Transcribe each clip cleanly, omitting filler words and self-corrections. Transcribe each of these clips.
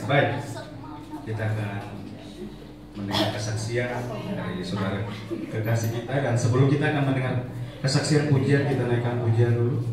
Baik, kita akan mendengar kesaksian dari saudara kekasih kita, dan sebelum kita akan mendengar kesaksian pujian, kita naikkan pujian dulu.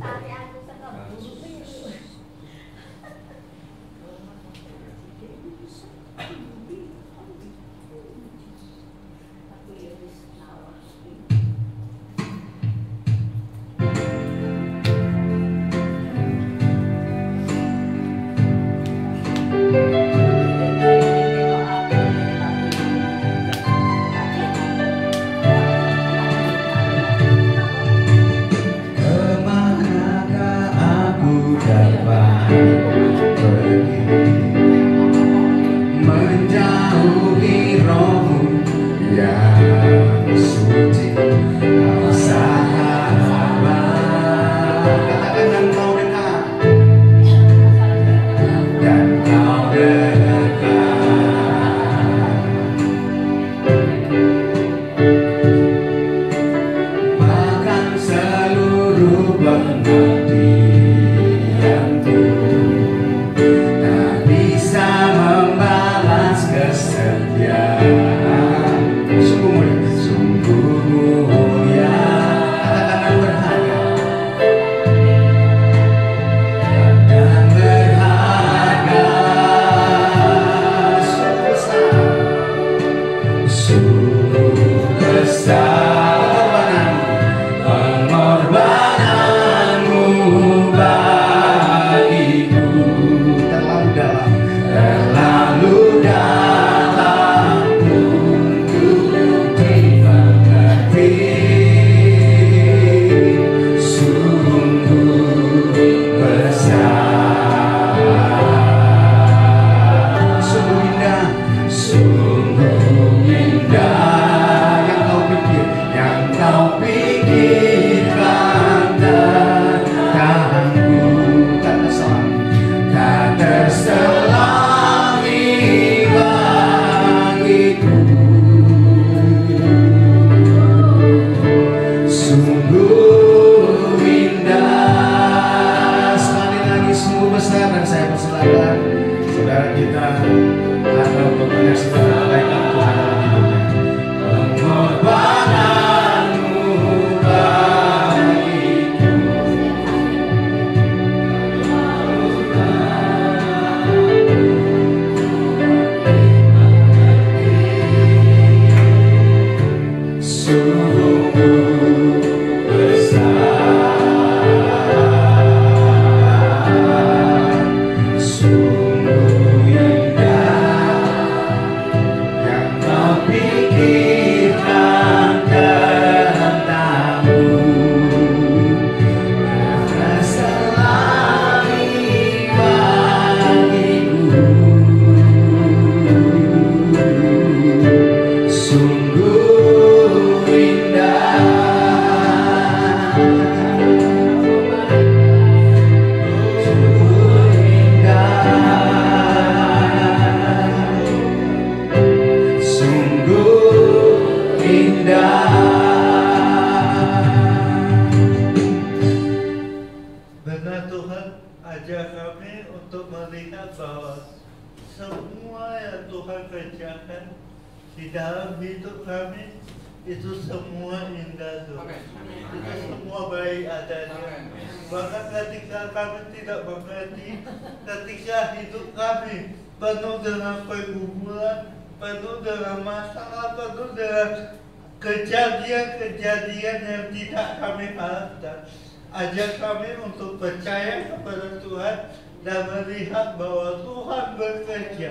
Kejadian yang tidak kami harapkan. Ajak kami untuk percaya kepada Tuhan dan melihat bahwa Tuhan bekerja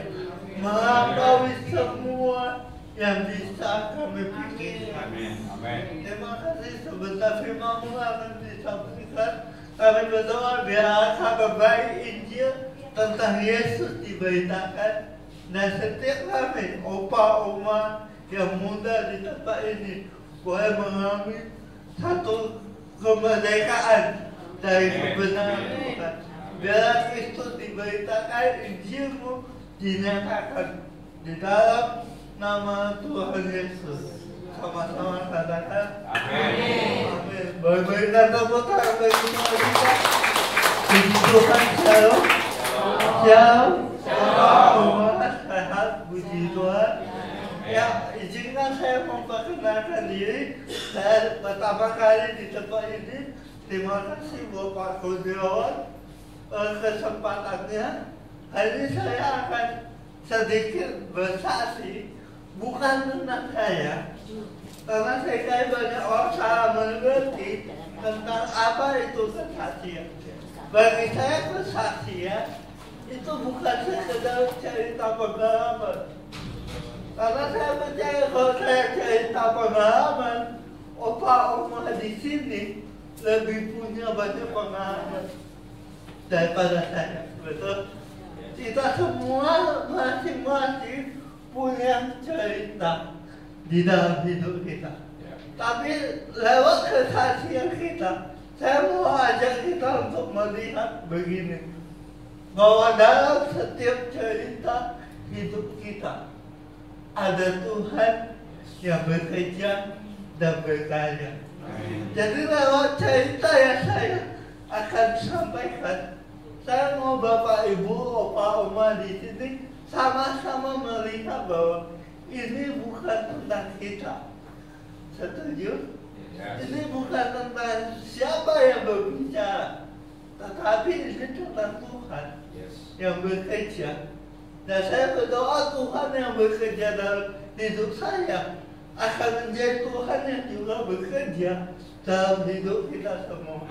melampaui semua yang bisa kami pikirkan. Terima kasih. Sebentar firman-Mu akan disampaikan. Kami berdoa biar kabar baik Injil tentang Yesus diberitakan, dan setiap kami, opa-oma yang muda di tempat ini, boleh mengalami satu kemerdekaan dari kebenaran Tuhan. Biarlah Kristus diberitakan, Injil-Mu dinyatakan di dalam nama Tuhan Yesus. Sama-sama katakan amin. Amin. Berikan tepuk tangan bagi kita. Puji Tuhan. Shalom. Shalom. Semua sehat, puji Tuhan. Ya, izinkan saya memperkenalkan diri. Saya pertama kali di tempat ini. Terima kasih Bapak Kurniawan kesempatannya. Hari ini saya akan sedikit bersaksi, bukan tentang saya, karena saya kira banyak orang salah mengerti tentang apa itu kesaksian. Bagi saya kesaksian itu bukan sekedar cerita pengalaman. Karena saya percaya kalau saya cerita pengalaman, opa-oma di sini lebih punya banyak pengalaman daripada saya, betul? Kita semua masing-masing punya cerita di dalam hidup kita. Tapi lewat kesaksian kita, saya mau ajak kita untuk melihat begini, bahwa dalam setiap cerita hidup kita ada Tuhan yang bekerja dan berkarya. Jadi lewat cerita yang saya akan sampaikan, saya mau Bapak Ibu, Opa Oma di sini sama-sama melihat bahwa ini bukan tentang kita. Setuju? Ini bukan tentang siapa yang berbicara, tetapi ini tentang Tuhan yang bekerja. Dan saya berdoa Tuhan yang bekerja dalam hidup saya akan menjadi Tuhan yang juga bekerja dalam hidup kita semua.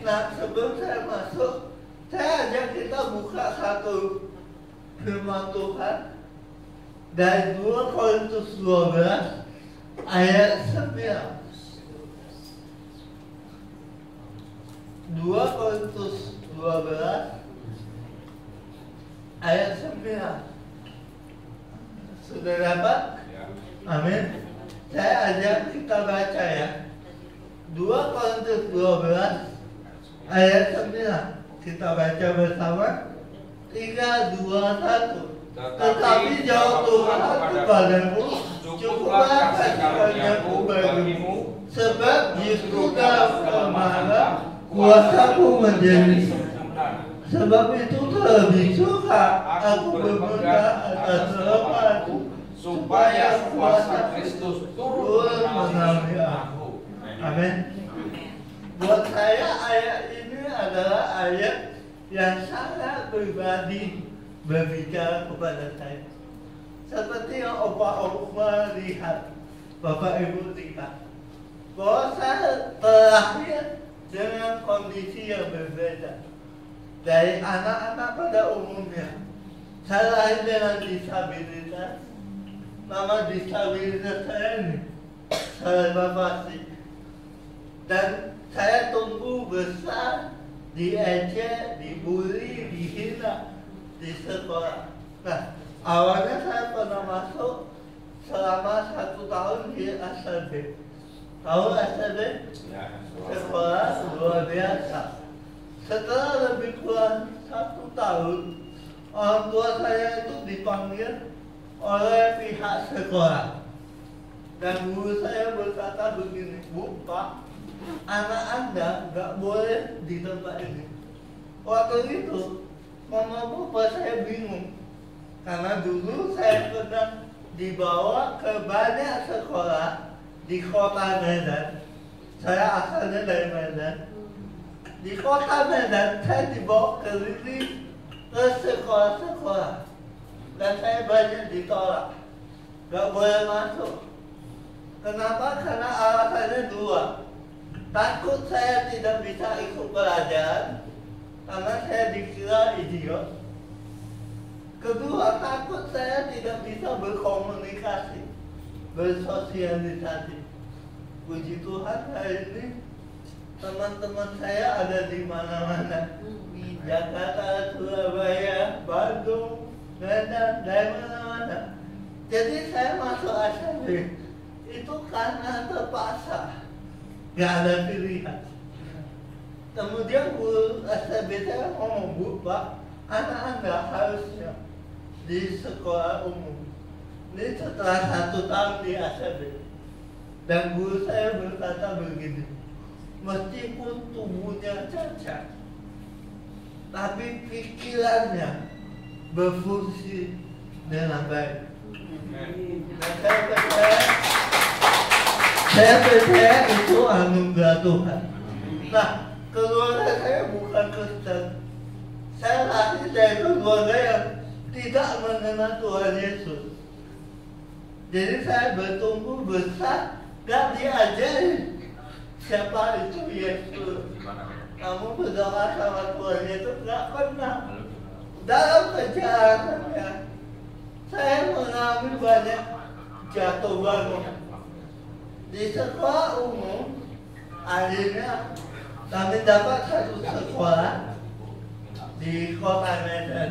Nah, sebelum saya masuk, saya ajak kita buka satu firman Tuhan dari 2 Korintus 12 ayat 9. 2 Korintus 12 ayat 9. Sudah dapat? Amin. Saya ajak kita baca ya. 2 Korintus 12 ayat 9. Kita baca bersama. 3, 2, 1. Tetapi jawab Tuhan kepadamu, cukuplah kasih karuniaku bagimu, sebab justru dalam kelemahan kuasaku menjadi sempurna. Sebab itu terlebih suka aku bermegah atas kelemahanku, supaya kuasa Kristus turun melalui aku. Amin. Buat saya ayat ini adalah ayat yang sangat pribadi berbicara kepada saya. Seperti yang Opa-Oma lihat, Bapak Ibu lihat, bahwa saya terlahir dengan kondisi yang berbeda dari anak-anak pada umumnya. Saya lahir dengan disabilitas. Nama disabilitas saya ini cerebral. Dan saya tumbuh besar diejek, dibully, dihina di sekolah. Nah, awalnya saya pernah masuk selama 1 tahun di SLB. Tahu SLB? Sekolah luar biasa. Setelah lebih kurang 1 tahun, orang tua saya itu dipanggil oleh pihak sekolah. Dan guru saya berkata begini, Bu, Pak, anak Anda nggak boleh di tempat ini. Waktu itu, mama papa saya bingung. Karena dulu saya pernah dibawa ke banyak sekolah di kota Medan. Saya asalnya dari Medan. Di kota Medan, saya dibawa keliling ke sekolah-sekolah. Dan saya banyak ditolak. Nggak boleh masuk. Kenapa? Karena alasannya 2. Takut saya tidak bisa ikut pelajaran karena saya dikira idiot. Kedua, takut saya tidak bisa berkomunikasi, bersosialisasi. Puji Tuhan, hari ini teman-teman saya ada di mana-mana. Jakarta, Surabaya, Bandung, Medan, dari mana-mana. Jadi saya masuk SLB itu karena terpaksa. Gak ada pilihan. Kemudian guru SLB saya ngomong, Bu, Pak, anak Anda harusnya di sekolah umum. Ini setelah 1 tahun di SLB. Dan guru saya berkata begini, meskipun tubuhnya cacat, tapi pikirannya berfungsi dengan baik. Saya percaya itu anugerah Tuhan. Nah, keluarga saya bukan Kristen. Saya lahir dari keluarga yang tidak mengenal Tuhan Yesus. Jadi saya bertumbuh besar, gak diajarin siapa itu Yesus. Kamu berdoa sama Tuhan Yesus, gak pernah. Dalam perjalanannya, saya mengalami banyak jatuh bangun. Di sekolah umum, akhirnya kami dapat satu sekolah di kota Medan.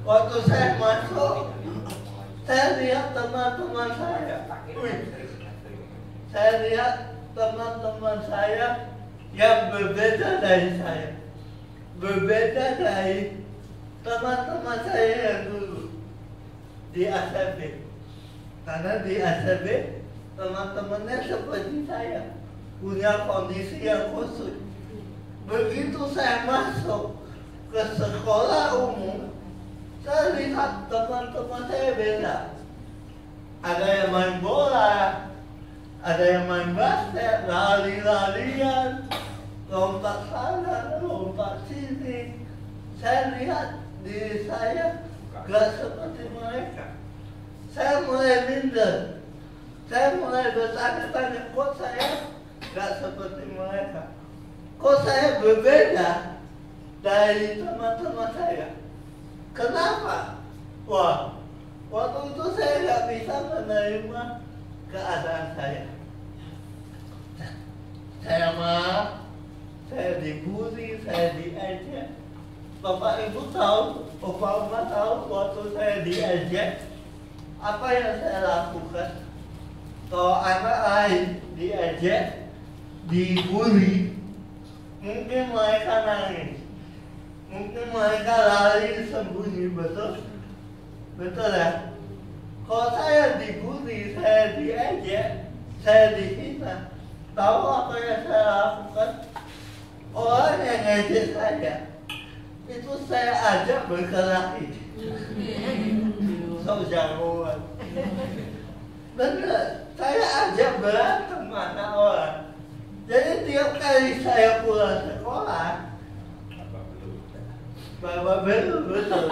Waktu saya masuk, saya lihat teman-teman saya. Saya lihat teman-teman saya yang berbeda dari saya. Berbeda dari teman-teman saya yang dulu di ACB. Karena di ACB teman-temannya seperti saya, punya kondisi yang khusus. Begitu saya masuk ke sekolah umum, saya lihat teman-teman saya beda. Ada yang main bola, ada yang main basket, lari-larian, lompat sana, lompat sini. Saya lihat diri saya gak seperti mereka. Saya mulai minder. Saya mulai bertanya-tanya, kok saya gak seperti mereka? Kok saya berbeda dari teman-teman saya? Kenapa? Wah, waktu itu saya gak bisa menerima keadaan saya. Saya marah, saya dibully, saya diejek. Bapak Ibu tahu, Bapak Uma tahu waktu saya diejek, apa yang saya lakukan? Kalau anak lain diejek, dibully, mungkin mereka nangis, mungkin mereka lari sembunyi, betul? Betul ya? Kalau saya dibully, saya diejek, saya dihina, tahu apa yang saya lakukan? Orang yang ngejek saya, itu saya ajak berkelahi. So jagoan. Benar, saya ajak berantem sama orang. Jadi tiap kali saya pulang sekolah, Bapak belum betul.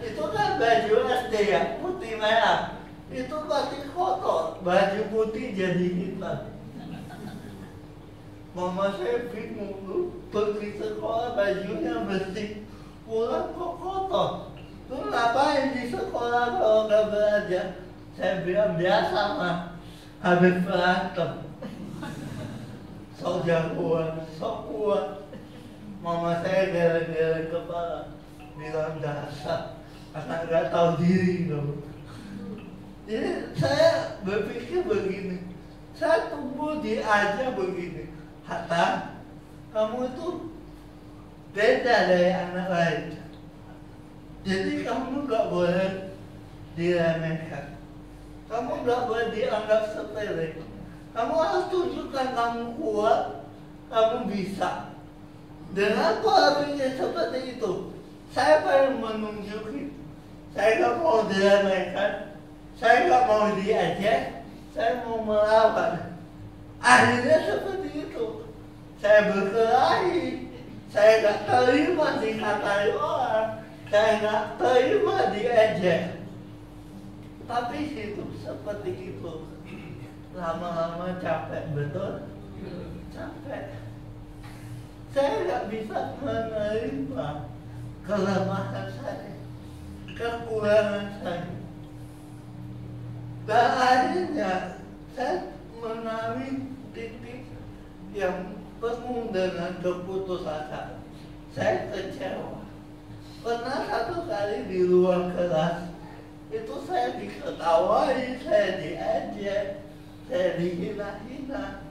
Itu kan baju SD ya, putih merah. Itu pasti kotor, baju putih jadi hitam. Mama saya bingung tuh, pergi sekolah bajunya bersih, pulang kok kotor. Tuh ngapain di sekolah kalau nggak belajar? Saya bilang biasa mah, habis berantem. Sok jagoan, sok kuat. Mama saya geleng-geleng kepala, bilang dasar, anak nggak tahu diri dong. Jadi saya berpikir begini, saya tumbuh diajar begini. Hatta, kamu itu beda dari anak lain. Jadi kamu nggak boleh diremehkan. Kamu nggak boleh dianggap sepele. Kamu harus tunjukkan kamu kuat, kamu bisa. Dengan pola pikir seperti itu, saya pengen menunjukin. Saya nggak mau diremehkan, saya nggak mau diejek, saya mau melawan. Akhirnya seperti itu. Saya berkelahi, saya nggak terima dikatai orang, saya nggak terima diejek. Tapi hidup seperti itu lama-lama capek, betul? Capek. Saya nggak bisa menerima kelemahan saya, kekurangan saya. Dan akhirnya saya mengalami titik yang penuh dengan keputusasaan. Saya kecewa. Pernah satu kali di ruang kelas, itu saya diketawai, saya diejek, saya dihina-hina.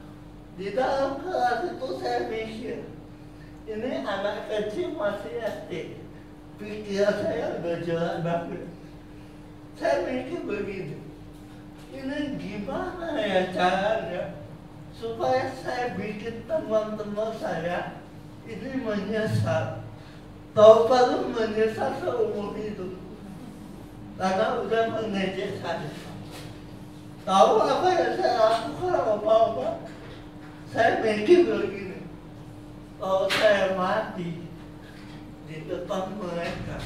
Di dalam kelas itu saya mikir, ini anak kecil masih SD, pikiran saya udah jelek banget. Saya mikir begini, ini gimana ya caranya supaya saya bikin teman-teman saya ini menyesal. Kau baru menyesal seumur hidup karena udah mengejek saya. Tahu apa yang saya lakukan apa-apa? Saya mikir begini, kalau saya mati di depan mereka,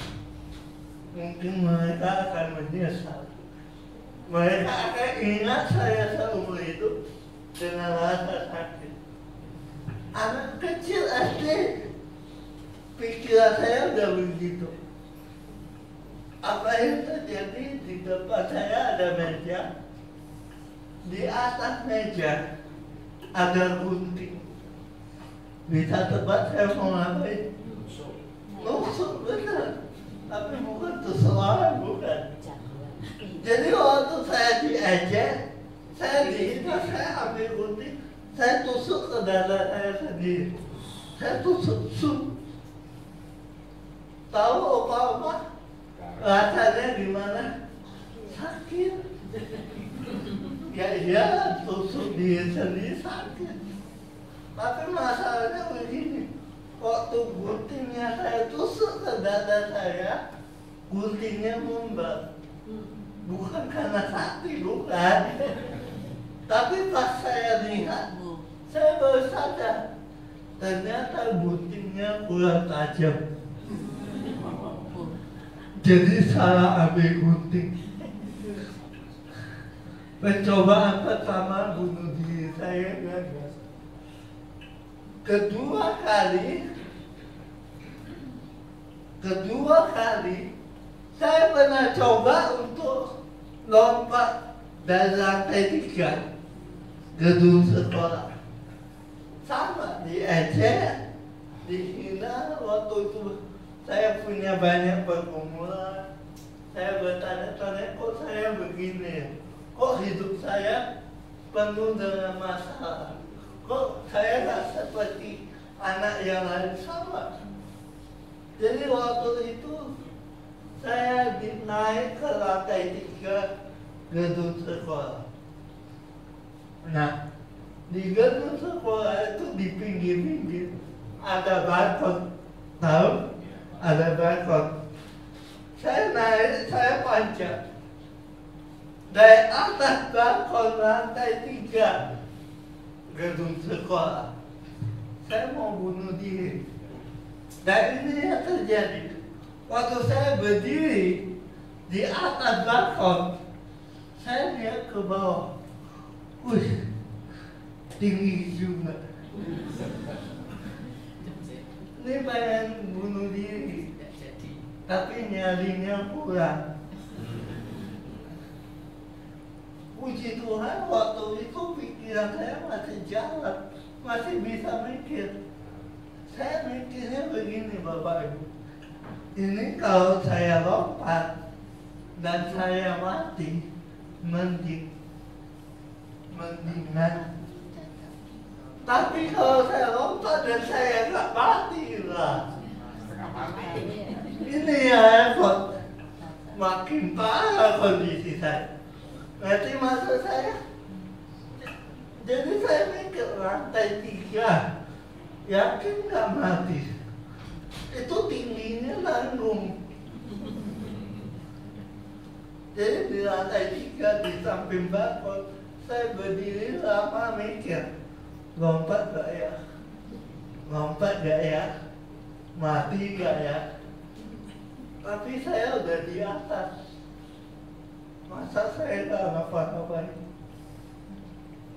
mungkin mereka akan menyesal. Mereka akan ingat saya seumur hidup dengan rasa sakit. Anak kecil SD, pikiran saya udah begitu. Apa yang terjadi di depan saya ada meja, di atas meja ada gunting. Bisa tebak saya mau ngapain? Nusuk benar, tapi bukan tusuk orang, bukan. Jadi waktu saya diejek, saya dihina, saya ambil gunting, saya tusuk ke dada saya sendiri. Saya tusuk. Tahu apa? Rasanya gimana? Sakit. Ya iya, tusuk diri sendiri sakit. Tapi masalahnya begini, waktu guntingnya saya tusuk ke dada saya, guntingnya membar. Bukan karena sakit, bukan. Tapi pas saya lihat, saya baru sadar, ternyata guntingnya kurang tajam. Jadi salah ambil gunting. Pencobaan pertama bunuh diri saya gagal. Kedua kali saya pernah coba untuk lompat dari lantai 3 gedung sekolah. Sama, diejek, dihina. Waktu itu saya punya banyak pergumulan. Saya bertanya-tanya, kok saya begini? Kok hidup saya penuh dengan masalah? Kok saya nggak seperti anak yang lain? Sama. Jadi waktu itu saya naik ke lantai 3 gedung sekolah. Nah, di gedung sekolah itu di pinggir-pinggir ada balkon. Tahu? Ada balkon. Saya naik, saya panjat dari atas balkon lantai 3 gedung sekolah. Saya mau bunuh diri. Dan ini yang terjadi. Waktu saya berdiri di atas balkon, saya lihat ke bawah. Wih, tinggi juga. Ini pengen bunuh diri, tapi nyalinya kurang. Puji Tuhan, waktu itu pikiran saya masih jalan, masih bisa mikir. Saya mikirnya begini, Bapak Ibu. Ini kalau saya lompat dan saya mati, mendingan. Tapi kalau saya lompat dan saya nggak mati lah, ini ya repot. Makin parah kondisi saya. Nanti maksud saya. Jadi saya mikir lantai 3, yakin nggak mati. Itu tingginya nanggung. Jadi di lantai 3 di samping balkon, saya berdiri lama mikir, lompat gak ya? Lompat gak ya? Mati gak ya? Tapi saya udah di atas. Masa saya gak ngapa-ngapain?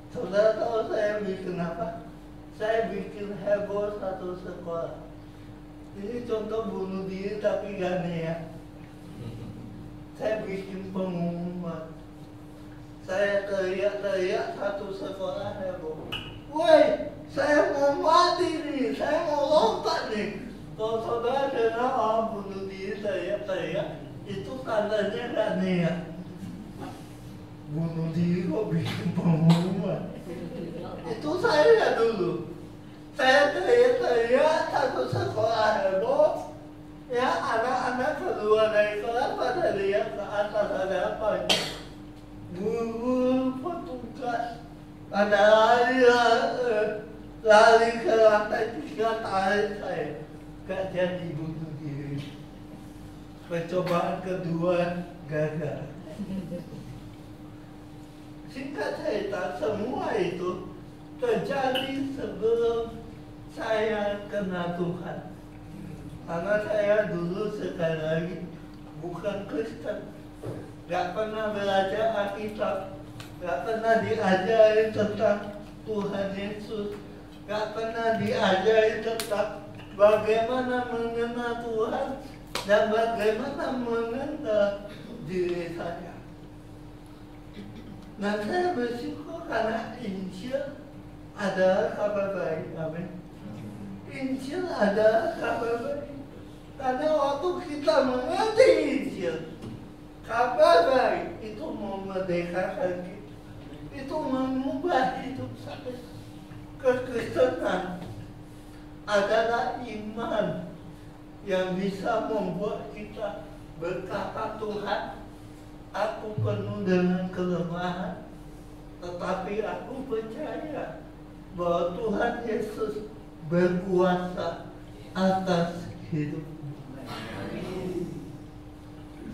Saudara tahu saya bikin apa? Saya bikin heboh satu sekolah. Ini contoh bunuh diri tapi gak niat. Saya bikin pengumuman. Saya teriak-teriak satu sekolah heboh. Woi, saya mau mati nih, saya mau lompat nih. Kalau saudara dengar orang bunuh diri teriak-teriak, itu tandanya gak niat. Bunuh diri kok bikin pengumuman? Itu saya dulu. Saya teriak-teriak satu sekolah heboh. Ya, anak-anak keluar dari kelas pada lihat ke atas ada apa. Guru, petugas pada lari ke lantai 3 tarik saya. gak jadi bunuh diri. Percobaan kedua gagal. Singkat cerita, semua itu terjadi sebelum saya kenal Tuhan. Karena saya dulu sekali lagi bukan Kristen, gak pernah belajar Alkitab, gak pernah diajari tentang Tuhan Yesus, gak pernah diajari tentang bagaimana mengenal Tuhan dan bagaimana mengenal diri saya. Dan saya bersyukur karena Injil adalah kabar baik. Amin. Injil adalah kabar baik. Karena waktu kita mengerti Injil, kabar baik itu memerdekakan kita, itu mengubah hidup saya. Kekristenan adalah iman yang bisa membuat kita berkata, Tuhan, aku penuh dengan kelemahan, tetapi aku percaya bahwa Tuhan Yesus berkuasa atas hidupmu.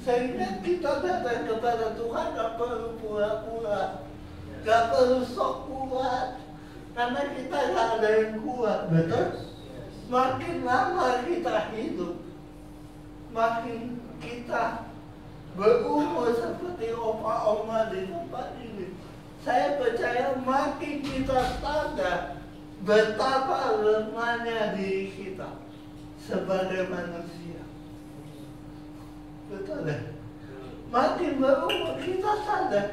Sehingga kita datang kepada Tuhan gak perlu pura-pura, gak perlu sok kuat, karena kita gak ada yang kuat, betul? Makin lama kita hidup, makin kita berumur seperti opa-oma di tempat ini. Saya percaya makin kita sadar betapa lemahnya diri kita sebagai manusia. Betul ya? Makin berumur kita sadar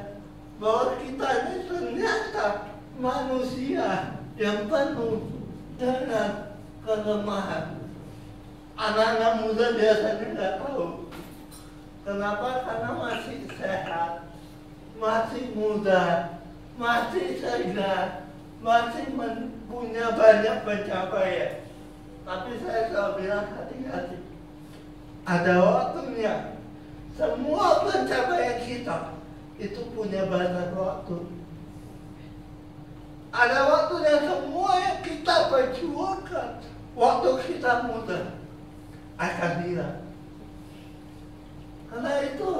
bahwa kita ini ternyata manusia yang penuh dengan kelemahan. Anak-anak muda biasanya nggak tahu. Kenapa? Karena masih sehat, masih muda, masih segar, masih punya banyak pencapaian. Tapi saya selalu bilang hati-hati. Ada waktunya. Semua pencapaian kita itu punya batas waktu. Ada waktunya semua yang kita perjuangkan waktu kita muda akan hilang. Karena itu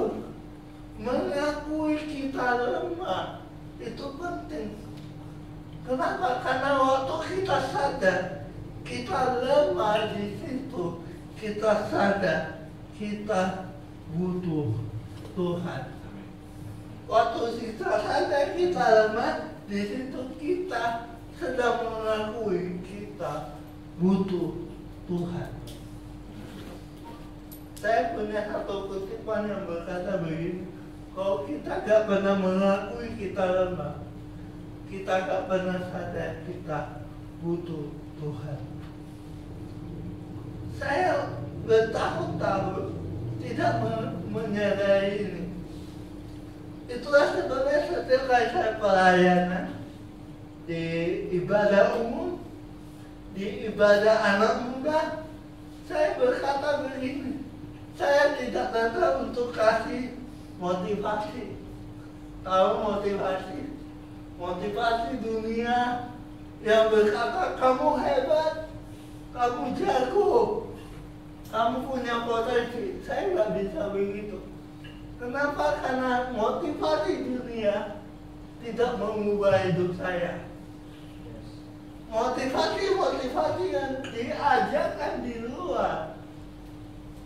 mengakui kita lemah itu penting. Kenapa? Karena waktu kita sadar kita lemah di situ, kita sadar kita butuh Tuhan. Waktu kita sadar kita lemah, di situ kita sedang mengakui kita butuh Tuhan. Saya punya satu kutipan yang berkata begini, kalau kita gak pernah mengakui kita lemah, kita gak pernah sadar kita butuh Tuhan. Saya bertahun-tahun tidak menyadari ini. Itulah sebenarnya setiap kali saya pelayanan di ibadah umum, di ibadah anak muda, saya berkata begini, saya tidak datang untuk kasih motivasi. Tahu motivasi? Motivasi dunia yang berkata kamu hebat, kamu jago, kamu punya potensi. Saya nggak bisa begitu. Kenapa? Karena motivasi dunia tidak mengubah hidup saya. Motivasi yang diajarkan di luar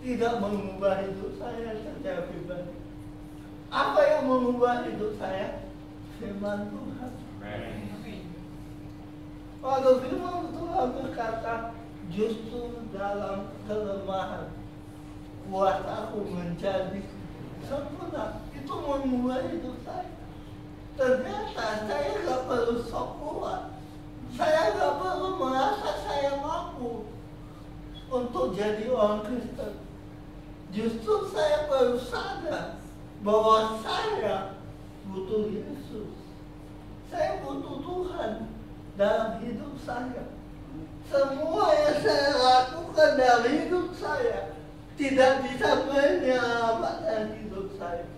tidak mengubah hidup saya secara pribadi. Apa yang mengubah hidup saya? Firman Tuhan. Waktu firman Tuhan berkata, justru dalam kelemahan kuasaku menjadi sempurna. Itu mengubah hidup saya. Ternyata saya gak perlu sok kuat. Saya gak perlu merasa saya mampu untuk jadi orang Kristen. Justru saya perlu sadar bahwa saya butuh Yesus. Saya butuh Tuhan dalam hidup saya. Semua yang saya lakukan dalam hidup saya tidak bisa menyelamatkan hidup saya.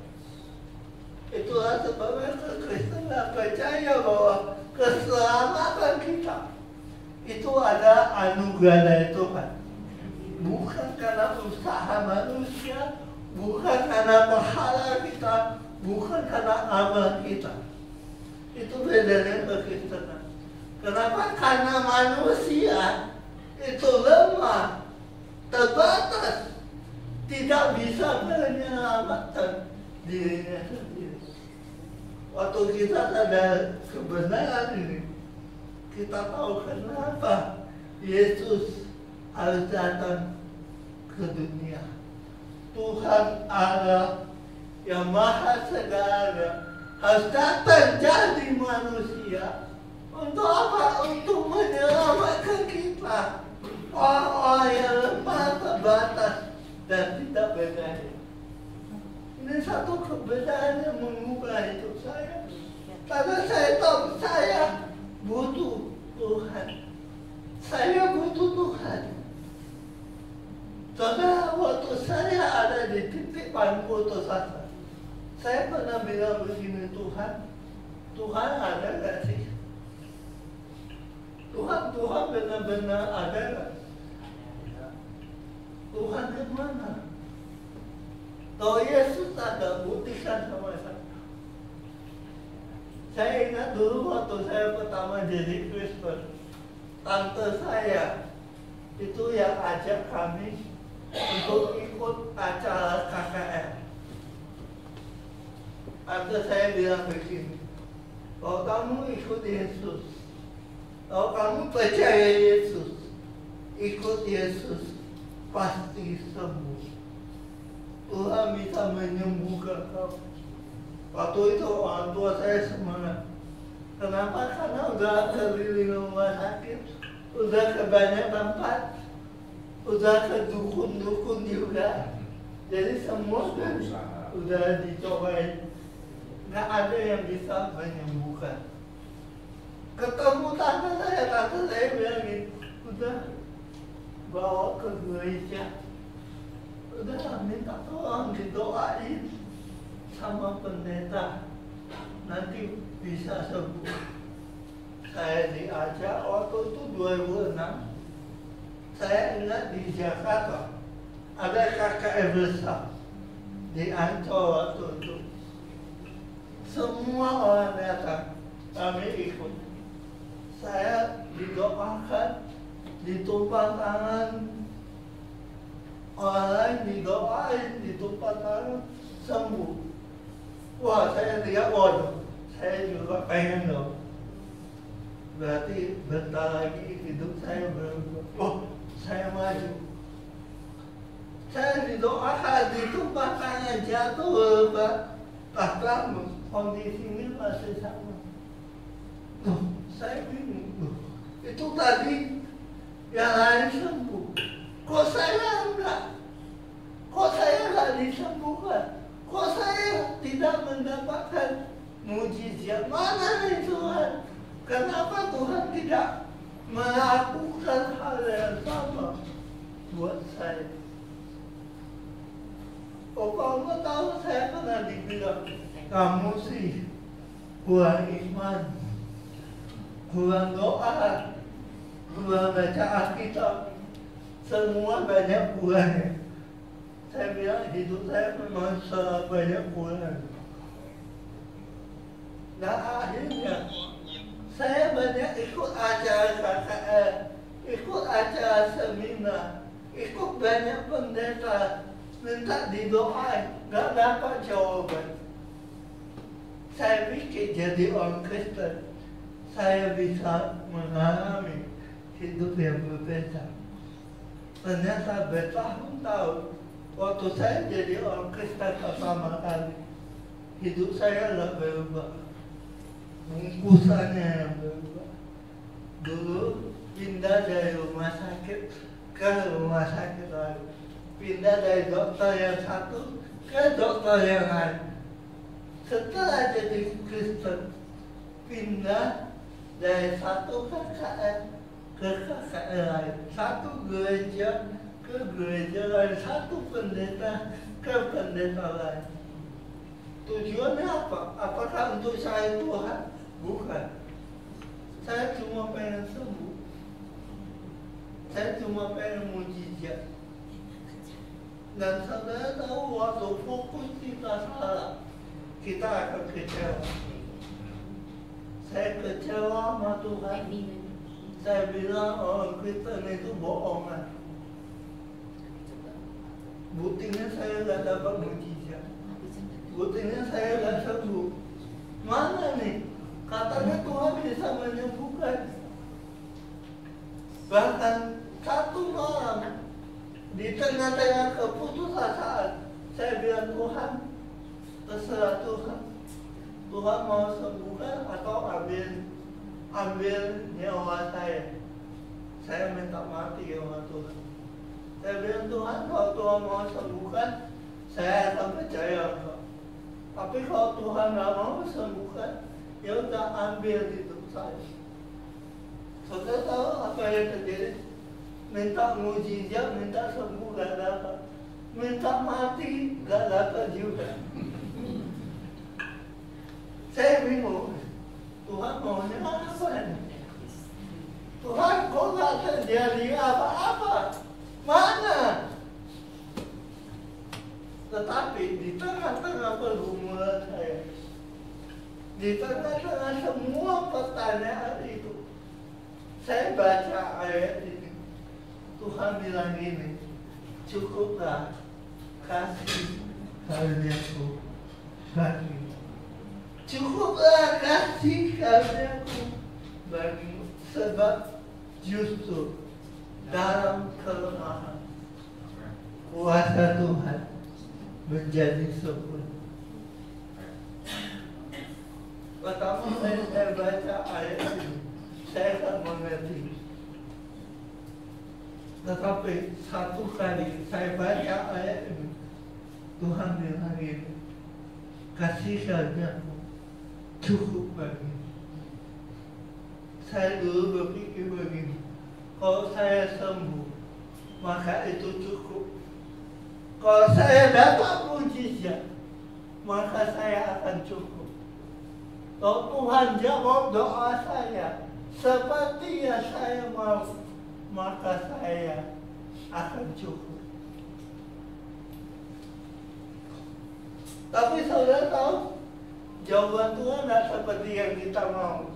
Itulah sebabnya Kristen percaya bahwa keselamatan kita itu ada anugerah dari Tuhan. bukan karena usaha manusia, bukan karena pahala kita, bukan karena amal kita. Itu bedanya kekristenan. Kenapa? Karena manusia itu lemah, terbatas, tidak bisa menyelamatkan dirinya sendiri. Waktu kita sadar kebenaran ini, kita tahu kenapa Yesus harus datang ke dunia. Tuhan Allah yang Maha Segala harus datang jadi manusia. Untuk apa? Untuk menyelamatkan kita. Orang-orang yang lemah, terbatas, dan tidak berdaya. Ini satu kebenaran yang mengubah hidup saya. Karena saya tahu saya butuh Tuhan. Saya butuh Tuhan. Saudara, waktu saya ada di titik paling putus asa, saya pernah bilang begini, Tuhan ada gak sih? Tuhan benar-benar ada gak? Tuhan kemana? Kalau Yesus ada, buktikan sama saya. Saya ingat dulu waktu saya pertama jadi Kristen, tante saya itu yang ajak kami untuk ikut acara KKR. Tante saya bilang begini, kalau kamu ikut Yesus, kalau kamu percaya Yesus, ikut Yesus, pasti sembuh. Tuhan bisa menyembuhkan kamu. Waktu itu orang tua saya semangat. Kenapa? Karena udah keliling rumah sakit, udah ke banyak tempat, udah ke dukun-dukun juga. Jadi semua kan udah dicobain. Nggak ada yang bisa menyembuhkan. Ketemu tante saya bilang gitu, udah bawa ke gereja, udah minta tolong didoain sama pendeta, nanti bisa sembuh. Saya diajak waktu itu 2006, saya ingat di Jakarta ada KKR besar di Ancol waktu itu. Semua orang datang, kami ikut. Saya didoakan, ditumpang tangan, orang lain didoain, ditumpang tangan, sembuh. Wah, saya lihat, waduh, saya juga pengen dong. Berarti bentar lagi hidup saya berubah. Oh, saya maju. Saya didoakan, ditumpang tangan, jatuh, bahkan kondisinya masih sama. Saya bingung. Itu tadi yang lain sembuh. Kok saya enggak? Kok saya enggak disembuhkan? Kok saya tidak mendapatkan mujizat? Mana nih Tuhan? Kenapa Tuhan tidak melakukan hal yang sama buat saya? Oh, kamu tahu saya pernah dibilang, kamu sih kurang iman, kurang doa, kurang baca Alkitab, semua banyak kurangnya. Saya bilang hidup saya memang sangat banyak kurang. Nah akhirnya saya banyak ikut acara KKR, ikut acara seminar, ikut banyak pendeta, minta didoain, gak dapat jawaban. Saya pikir jadi orang Kristen, saya bisa mengalami hidup yang berbeda. Ternyata bertahun-tahun, waktu saya jadi orang Kristen pertama kali, hidup saya gak berubah. Bungkusannya yang berubah. Dulu pindah dari rumah sakit ke rumah sakit lain. Pindah dari dokter yang satu ke dokter yang lain. Setelah jadi Kristen, pindah dari satu KKR ke KKR lain, satu gereja ke gereja lain, satu pendeta ke pendeta lain. Tujuannya apa? Apakah untuk saya Tuhan? Bukan. Saya cuma pengen sembuh. Saya cuma pengen mujizat. Dan saudara tahu waktu fokus kita salah, kita akan kecewa. Saya kecewa sama Tuhan. Saya bilang orang Kristen itu bohongan. Buktinya saya nggak dapat mujizat. Buktinya saya nggak sembuh. Mana nih? Katanya Tuhan bisa menyembuhkan. Bahkan satu malam di tengah-tengah keputusasaan, saya bilang Tuhan, terserah Tuhan. Tuhan mau sembuhkan atau ambil nyawa saya. Saya minta mati sama Tuhan. Saya bilang Tuhan, kalau Tuhan mau sembuhkan, saya akan percaya. Tapi kalau Tuhan nggak mau sembuhkan, ya udah ambil hidup saya. Saudara tahu apa yang terjadi? Minta mujizat, minta sembuh gak dapat, minta mati gak dapat juga. Saya bingung, Tuhan maunya apa nih? Tuhan kok gak terjadi apa-apa? Mana? Tetapi di tengah-tengah pergumulan saya, di tengah-tengah semua pertanyaan itu, saya baca ayat ini. Tuhan bilang gini, cukuplah kasih karuniaku bagimu. Cukuplah kasih karuniaku bagimu, sebab justru dalam kelemahan kuasa Tuhan menjadi sempurna. Pertama saya baca ayat ini, saya akan mengerti. Tetapi satu kali saya baca ayat ini, Tuhan bilang gini, kasih karuniaku cukup bagimu. Saya dulu berpikir begini, kalau saya sembuh, maka itu cukup. Kalau saya dapat mujizat, maka saya akan cukup. Kalau Tuhan jawab doa saya seperti yang saya mau, maka saya akan cukup. Tapi saudara tahu, jawaban Tuhan tidak seperti yang kita mau.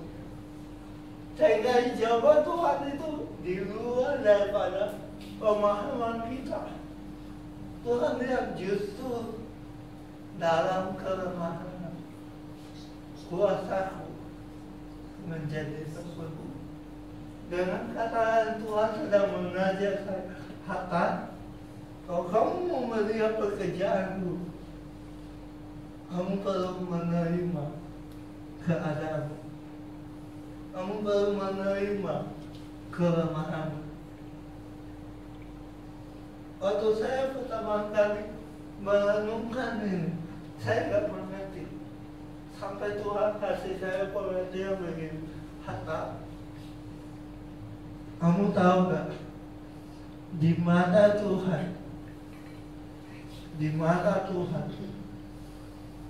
Sehingga jawaban Tuhan itu di luar daripada pemahaman kita. Tuhan lihat justru dalam kelemahan kuasaku menjadi sempurna. Dengan kata Tuhan sedang mengajak saya, Hatta, kalau kamu mau melihat pekerjaanku, kamu perlu menerima keadaanmu. Kamu perlu menerima kelemahanmu. Waktu saya pertama kali merenungkan ini, saya nggak mengerti. Sampai Tuhan kasih saya pengertian begini, Hatta, kamu tahu nggak, di mata Tuhan,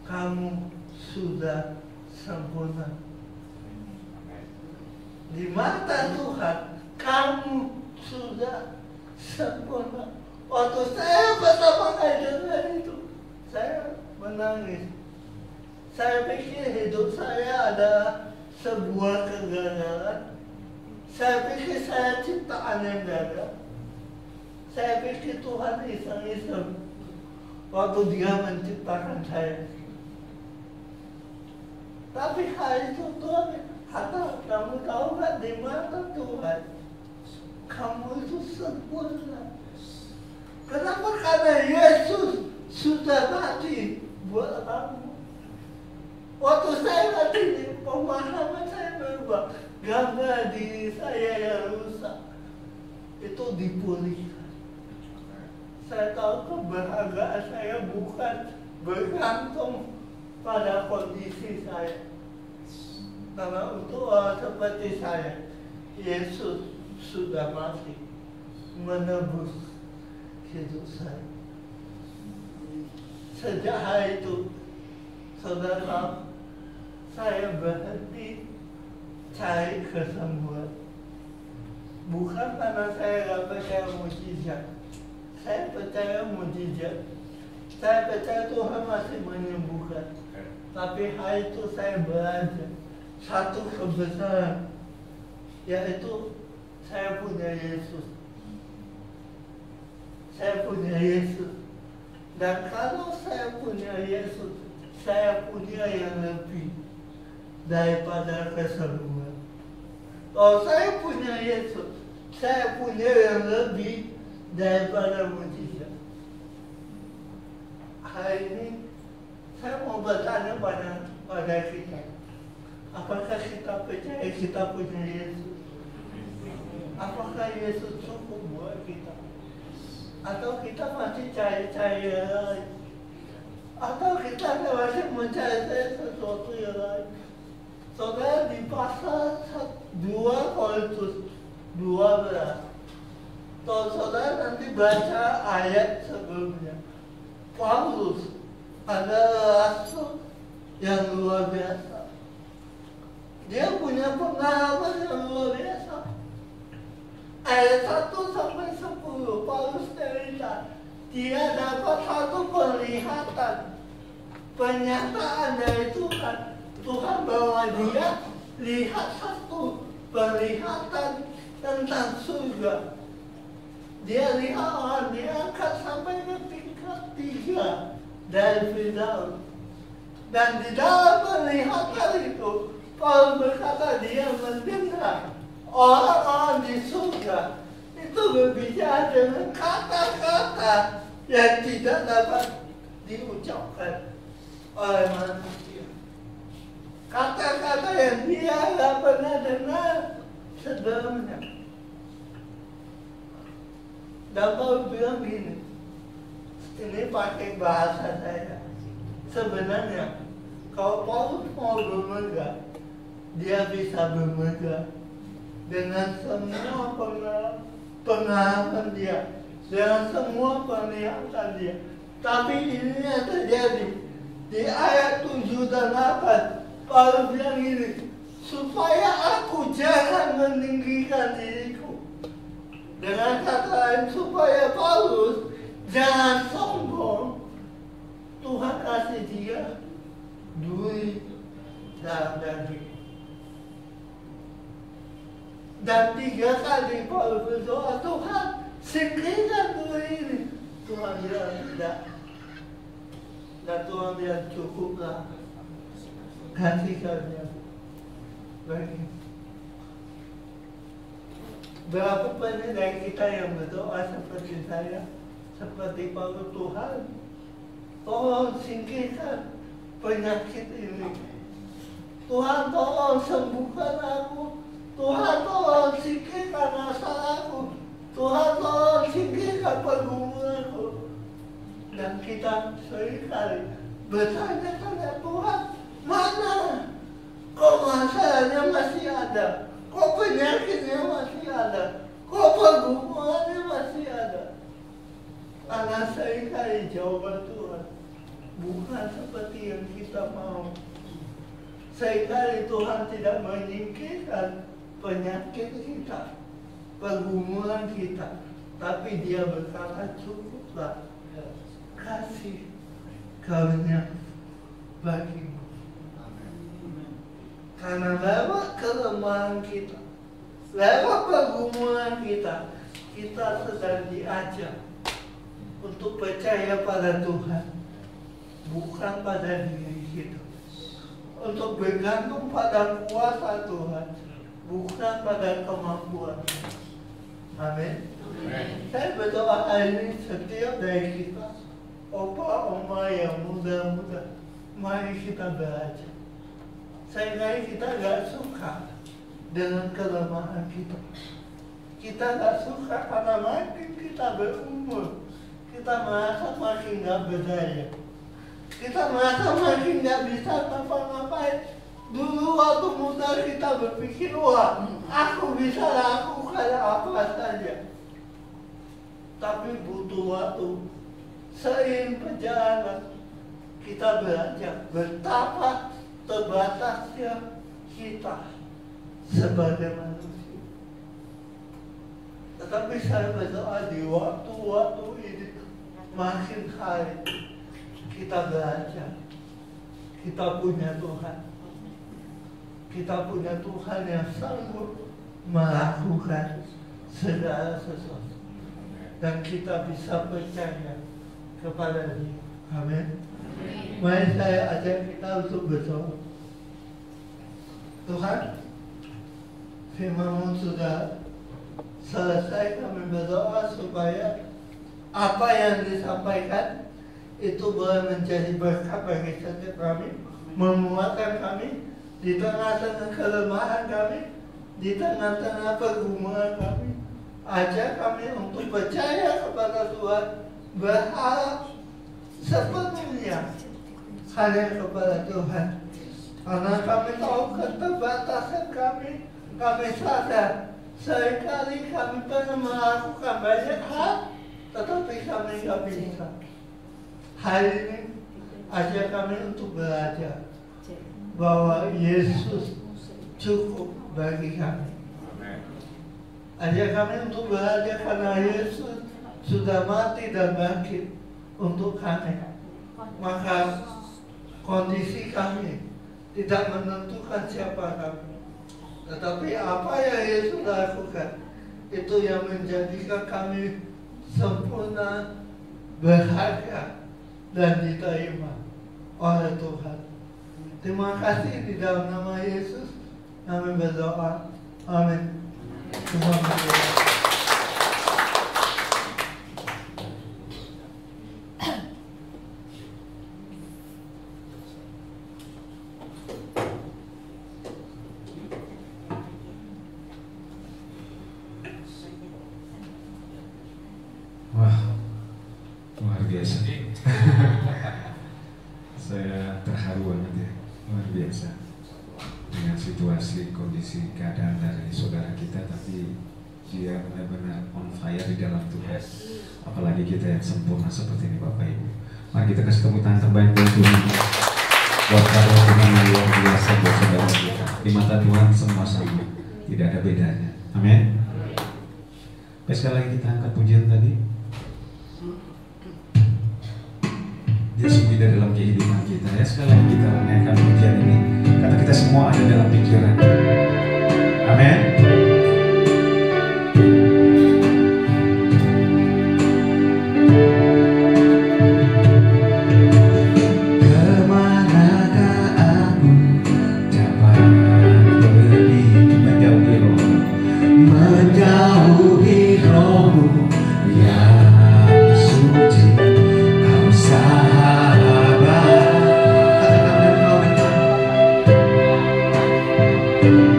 kamu sudah sempurna. Di mata Tuhan, kamu sudah sempurna. Waktu saya pertama kali dengar itu, saya menangis. Saya pikir hidup saya ada sebuah kegagalan. Saya pikir saya ciptaan yang gagal. Saya pikir Tuhan iseng-iseng waktu Dia menciptakan saya. Tapi hari itu Tuhan, Hatta, kamu tahu nggak, di mata Tuhan kamu itu sempurna. Kenapa? Karena Yesus sudah mati buat kamu. Waktu saya mati, pemahaman saya berubah. Gambar diri saya yang rusak itu dipulihkan. Saya tahu kebahagiaan saya bukan bergantung pada kondisi saya. Karena untuk orang seperti saya, Yesus sudah mati menebus hidup saya. Sejak hari itu, saudara, saya berhenti cari kesembuhan. Bukan karena saya nggak percaya mujizat. Saya percaya mujizat. Saya percaya Tuhan masih menyembuhkan. Tapi hari itu saya belajar satu kebenaran, yaitu saya punya Yesus. Saya punya Yesus. Dan kalau saya punya Yesus, saya punya yang lebih daripada kesembuhan. Kalau saya punya Yesus, saya punya yang lebih daripada mujizat. Hari ini saya mau bertanya pada kita, apakah kita percaya kita punya Yesus? Apakah Yesus cukup buat kita? Atau kita masih cari-cari yang lain? Atau kita masih mencari sesuatu yang lain? Saudara, di pasal 2 Korintus 12, kalau saudara nanti baca ayat sebelumnya, Paulus adalah rasul yang luar biasa. Dia punya pengalaman yang luar biasa. Ayat 1 sampai 10, Paulus cerita, dia dapat satu penglihatan, pernyataan dari Tuhan. Tuhan bawa dia lihat satu penglihatan tentang surga. Dia lihat orang diangkat sampai ke tingkat 3 dari Firaun. Dan di dalam penglihatan itu, Paulus berkata dia mendengar orang-orang di surga itu berbicara dengan kata-kata yang tidak dapat diucapkan oleh manusia. Kata-kata yang dia tidak pernah dengar sebelumnya. Dan Paulus bilang gini, ini pakai bahasa saya. Sebenarnya, kalau Paulus mau bermegah, dia bisa bermegah dengan semua pengalaman dia, dengan semua penglihatan dia. Tapi ini yang terjadi di ayat 7 dan 8. Paulus bilang ini, supaya aku jangan meninggikan diriku. Dengan kata lain, supaya Paulus jangan sombong, Tuhan kasih dia duit dalam daging. Dan 3 kali Paulus berdoa, Tuhan singkirkan duit ini. Tuhan bilang tidak. Dan Tuhan bilang cukuplah, kasihkan dia bagi. Berapa banyak dari kita yang berdoa seperti saya, seperti Paulus, Tuhan, tolong singkirkan penyakit ini. Tuhan, tolong sembuhkan aku. Tuhan, tolong singkirkan masalahku. Tuhan, tolong singkirkan pergumulanku. Dan kita seringkali bertanya-tanya, Tuhan, mana? Kok masalahnya masih ada? Kok penyakitnya masih ada? Kok pergumulannya masih ada? Karena seringkali jawaban Tuhan bukan seperti yang kita mau. Seringkali Tuhan tidak menyingkirkan penyakit kita, pergumulan kita, tapi Dia berkata cukuplah, kasih karunia bagimu. Karena lewat kelemahan kita, lewat pergumulan kita, kita sedang diajak untuk percaya pada Tuhan, bukan pada diri kita. Untuk bergantung pada kuasa Tuhan, bukan pada kemampuan. Amin. Saya berdoa hari ini setiap dari kita, opa, oma yang muda-muda, mari kita belajar. Seringkali kita gak suka dengan kelemahan kita. Kita gak suka karena makin kita berumur, kita merasa makin gak berdaya. Kita merasa makin gak bisa ngapa-ngapain. Dulu waktu muda kita berpikir, wah, aku bisa lakukan apa saja. Tapi butuh waktu. Seiring perjalanan, kita belajar betapa terbatasnya kita sebagai manusia. Tetapi saya berdoa di waktu-waktu ini makin hari kita belajar. Kita punya Tuhan. Kita punya Tuhan yang sanggup melakukan segala sesuatu. Dan kita bisa percaya kepada Dia. Amin. Mari saya ajak kita untuk berdoa. Tuhan, firman-Mu sudah selesai, kami berdoa supaya apa yang disampaikan itu boleh menjadi berkat bagi setiap kami, menguatkan kami di tengah-tengah kelemahan kami, di tengah-tengah pergumulan kami. Ajak kami untuk percaya kepada Tuhan, berharap sepenuhnya hanya kepada Tuhan. Karena kami tahu keterbatasan kami sadar seringkali kami pernah melakukan banyak hal, tetapi kami tidak bisa. Hari ini ajak kami untuk belajar bahwa Yesus cukup bagi kami. Ajak kami untuk belajar karena Yesus sudah mati dan bangkit untuk kami. Maka kondisi kami tidak menentukan siapa kami, tetapi apa yang Yesus lakukan itu yang menjadikan kami sempurna, berharga, dan diterima oleh Tuhan. Terima kasih, di dalam nama Yesus kami berdoa. Amin. Tuhan berdoa. Luar biasa. Saya terharu banget ya, luar biasa dengan situasi, kondisi, keadaan dari saudara kita, tapi dia benar-benar on fire di dalam Tuhan. Apalagi kita yang sempurna seperti ini, Bapak Ibu. Mari kita kasih tepuk tangan terbaik buat Tuhan. Buat karya Tuhan yang luar biasa buat saudara kita. Di mata Tuhan semua sama, tidak ada bedanya. Amin. Sekali lagi kita angkat pujian tadi. Dia sungguh di dalam kehidupan kita ya. Sekali lagi kita menaikkan pujian ini karena kita semua ada dalam pikiran. Amin.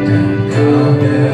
Dan kau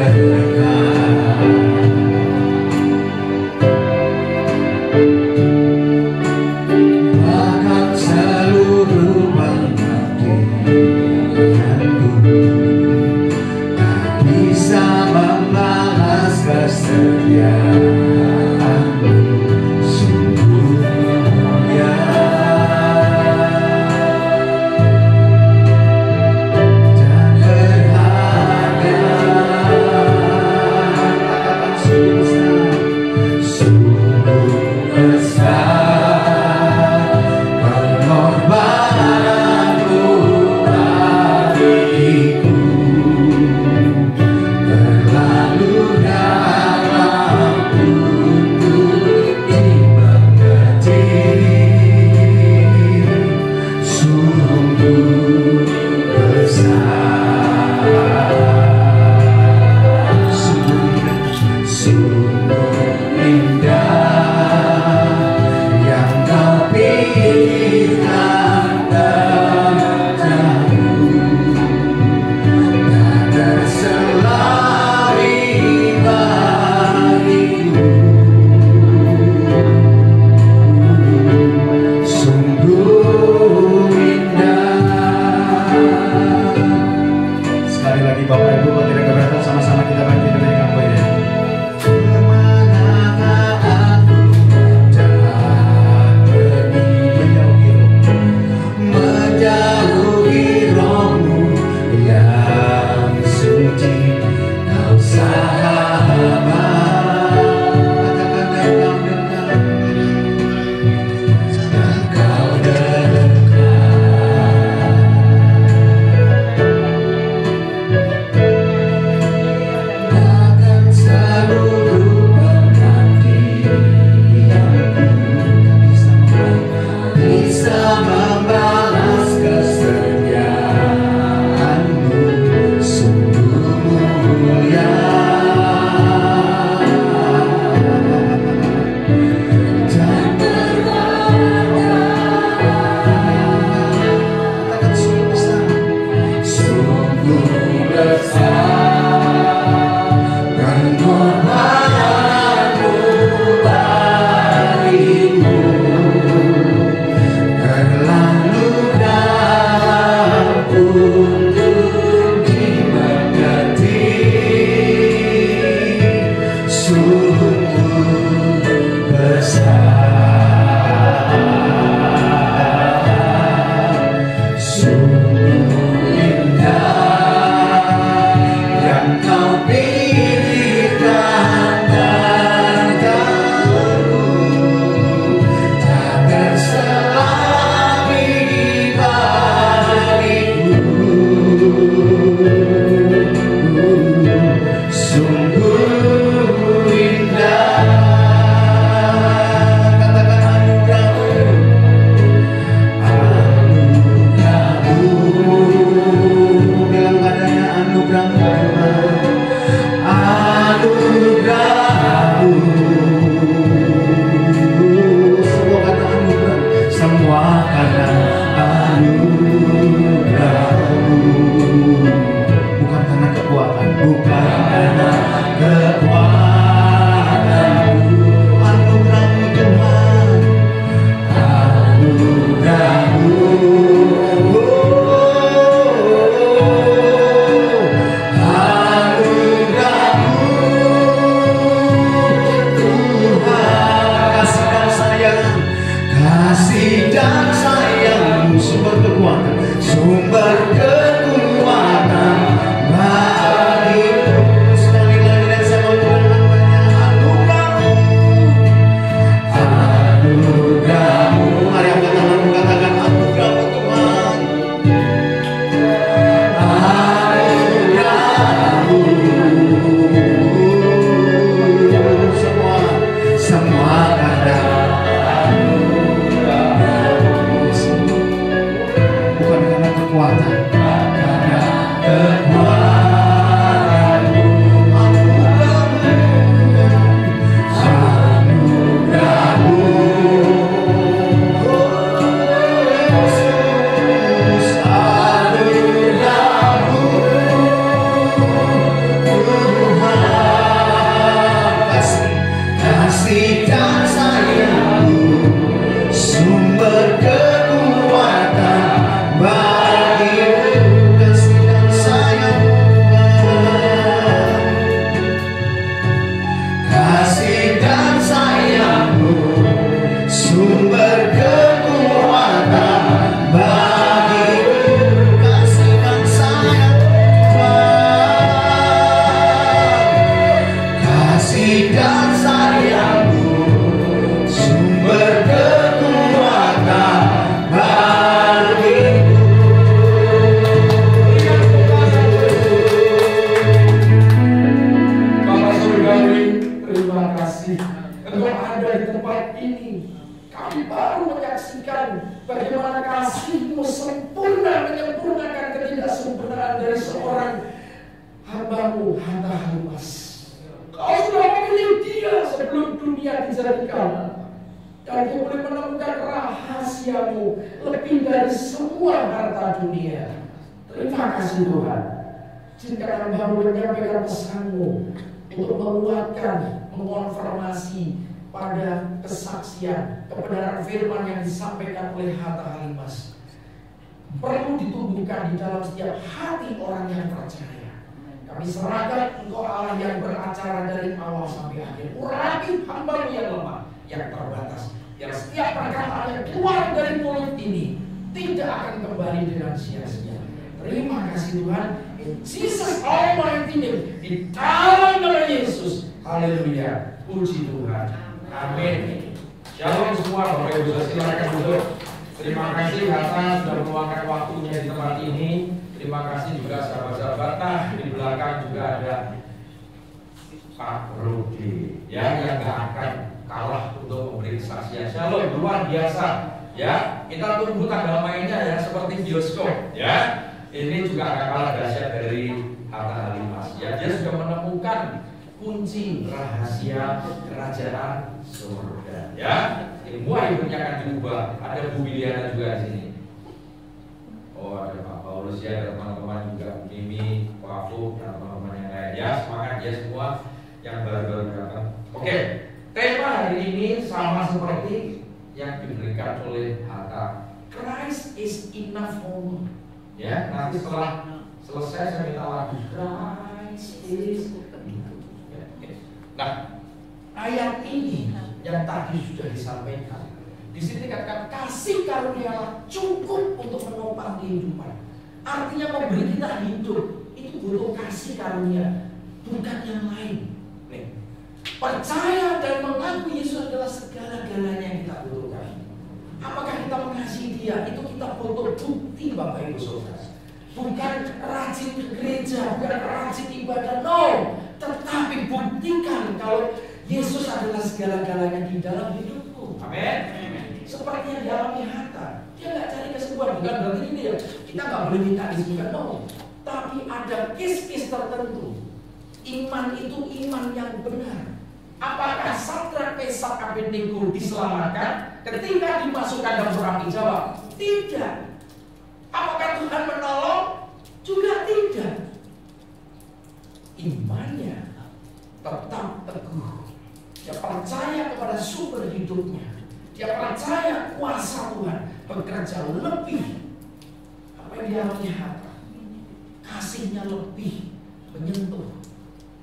kasih dan sayangmu sumber kekuatan bagiku, kasih dan sayangmu, kasih dan sayangmu sumber kekuatan bagiku, kasih dan sayang Tuhan, kasih dan sayangmu sumber kekuatan bagiku. Bapak Surgawi, terima kasih Engkau ada di tempat ini. Kami baru menyaksikan bagaimana kasih-Mu sempurna menyempurnakan ketidaksempurnaan dari seorang hamba-Mu, Hatta Halimas. Kau sudah memilih dia sebelum dunia dijadikan, dan dia boleh menemukan rahasia-Mu lebih dari semua harta dunia. Terima kasih Tuhan. Jika hamba-Mu menyampaikan pesan-Mu untuk menguatkan, mengonfirmasi pada kesaksian kebenaran firman yang disampaikan oleh Hatta Halimas, perlu ditumbuhkan di dalam setiap hati orang yang percaya. Kami serahkan Engkau Allah yang beracara dari awal sampai akhir. Urapi hamba-Mu yang lemah, yang terbatas, yang setiap perkataan yang keluar dari mulut ini tidak akan kembali dengan sia-sia. Terima kasih Tuhan. In Jesus Almighty name, di dalam nama Yesus. Haleluya. Puji Tuhan. Amin. Shalom semua Bapak Ibu, silakan duduk. Terima kasih Hatta sudah meluangkan waktunya di tempat ini. Terima kasih juga sahabat-sahabat. Nah, di belakang juga ada Pak Rudi, ya, yang gak akan kalah untuk memberi kesaksian. Shalom, luar biasa. Ya, kita tunggu tanggal mainnya ya, seperti bioskop. Ya, ini juga gak kalah dahsyat dari Hatta Halimas. Ya, dia sudah menemukan kunci rahasia kerajaan surga. Ya, semua hidupnya akan diubah. Ada Bu Wiliana juga di sini. Oh, ada Pak Paulus ya, ada teman-teman juga, Bu Mimi, Pak Afuk, dan teman-teman yang lain. Ya, semangat ya semua yang baru-baru datang. Oke, tema hari ini sama seperti yang diberikan oleh Hatta. Christ is enough for me. Ya, nanti setelah selesai saya minta lagu Christ is enough. Nah, ayat ini yang tadi sudah disampaikan, di sini dikatakan kasih karunia cukup untuk menopang kehidupan. Artinya memberi kita hidup itu butuh kasih karunia, bukan yang lain. Nih, percaya dan mengaku Yesus adalah segala-galanya yang kita butuhkan. Apakah kita mengasihi Dia? Itu kita butuh bukti, Bapak Ibu Saudara. Bukan rajin ke gereja, bukan rajin ibadah, no. Tetapi buktikan kalau Yesus adalah segala-galanya di dalam hidupku. Amin. Seperti yang dialami Hatta, dia nggak cari kesembuhan, bukan berarti ini ya kita nggak boleh minta disembuhkan, no. Tapi ada kes-kes tertentu. Iman itu iman yang benar. Apakah Sadrak, Mesak, Abednego diselamatkan ketika dimasukkan dalam api? Jawab, tidak. Apakah Tuhan menolong? Juga tidak. Imannya tetap teguh. Dia percaya kepada sumber hidupnya. Dia percaya kuasa Tuhan bekerja lebih. Apa yang dialami Hatta? Kasihnya lebih menyentuh.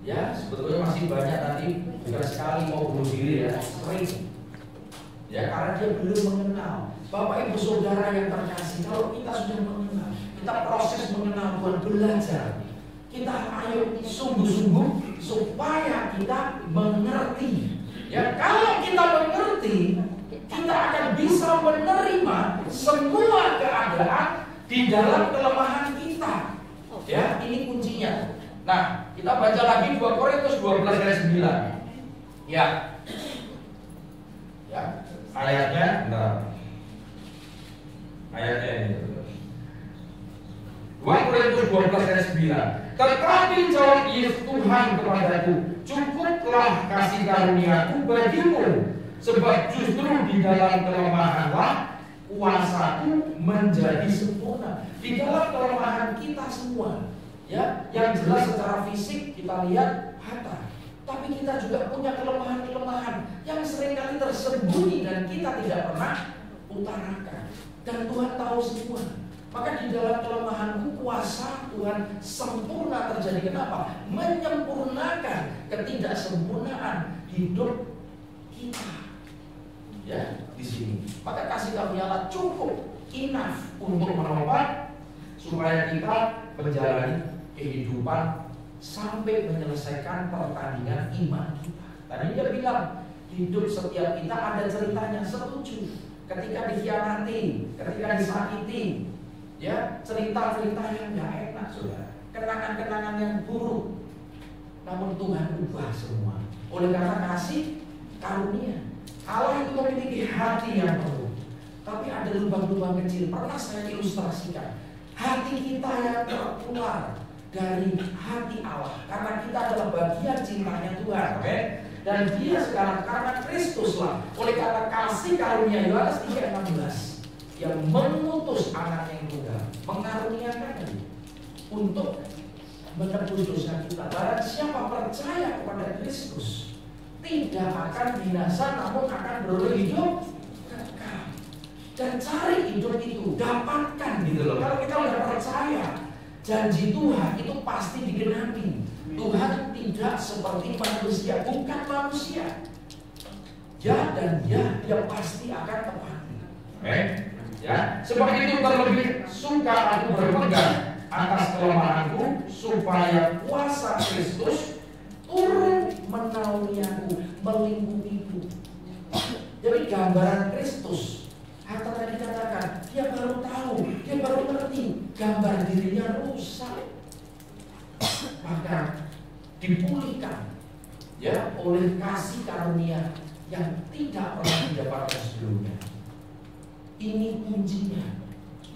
Ya, sebetulnya masih banyak tadi, bukan sekali mau bunuh diri ya, sering. Ya, karena dia belum mengenal. Bapak Ibu Saudara yang terkasih, kalau kita sudah mengenal, kita proses mengenal Tuhan, belajar. Kita ayo sungguh-sungguh supaya kita mengerti. Ya, kalau kita mengerti, kita akan bisa menerima semua keadaan di dalam kelemahan kita. Ya, ini kuncinya. Nah, kita baca lagi 2 Korintus 12 ayat 9. Ya. Ya, ayatnya bentar. Ayatnya ini. 2 Korintus 12 ayat 9. Tetapi jawab Yesus Tuhan kepadaku, cukuplah kasih karuniaku bagimu, sebab justru di dalam kelemahanlah kuasaku menjadi sempurna. Di dalam kelemahan kita semua, ya, yang jelas secara fisik kita lihat Hatta, Tapi kita juga punya kelemahan-kelemahan yang seringkali tersembunyi dan kita tidak pernah utarakan. Dan Tuhan tahu semua. Maka di dalam kelemahanku kuasa Tuhan sempurna terjadi. Kenapa? Menyempurnakan ketidaksempurnaan hidup kita. Ya, di sini. Maka kasih karunia Allah cukup enough untuk menopang supaya kita menjalani kehidupan sampai menyelesaikan pertandingan iman kita. Tadi dia bilang hidup setiap kita ada ceritanya. Setuju. Ketika dikhianati, ketika disakiti, ya, cerita-cerita yang gak enak, saudara, kenangan-kenangan yang buruk. Namun Tuhan ubah semua oleh karena kasih karunia. Allah itu memiliki hati yang penuh, tapi ada lubang-lubang kecil. Pernah saya ilustrasikan, hati kita yang tertular dari hati Allah, karena kita adalah bagian cintanya Tuhan, okay? Dan dia sekarang karena Kristus lah, oleh karena kasih karunia Yohanes 3:16 yang mengutus anaknya yang tunggal, mengaruniakan untuk menebus dosa kita. Barang siapa percaya kepada Kristus tidak akan binasa, namun akan beroleh hidup kekal. Dan cari hidup itu, dapatkan gitu loh. Kalau kita udah percaya janji Tuhan itu pasti digenapi. Tuhan tidak seperti manusia, bukan manusia. Ya dan ya, dia pasti akan tepati. Ya, sebab itu terlebih suka aku berpegang atas kelemahanku, supaya kuasa Kristus turun menaungi aku, melingkupiku. Jadi gambaran Kristus, Hatta tadi katakan, dia baru tahu, dia baru ngerti gambar dirinya rusak, maka dipulihkan ya oleh kasih karunia yang tidak pernah didapatkan sebelumnya. Ini kuncinya.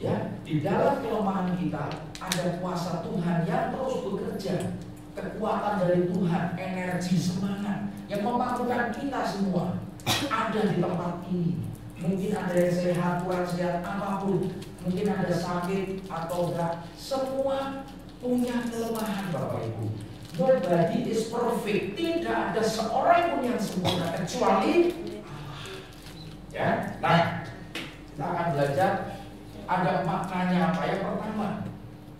Ya, di dalam kelemahan kita ada kuasa Tuhan yang terus bekerja, kekuatan dari Tuhan, energi, semangat yang memampukan kita semua ada di tempat ini. Mungkin ada yang sehat, kurang sehat, apapun, mungkin ada sakit atau enggak, semua punya kelemahan, Bapak Ibu. Nobody is perfect. Tidak ada seorang pun yang sempurna kecuali Allah. Ya, nah kita akan belajar ada maknanya apa. Yang pertama,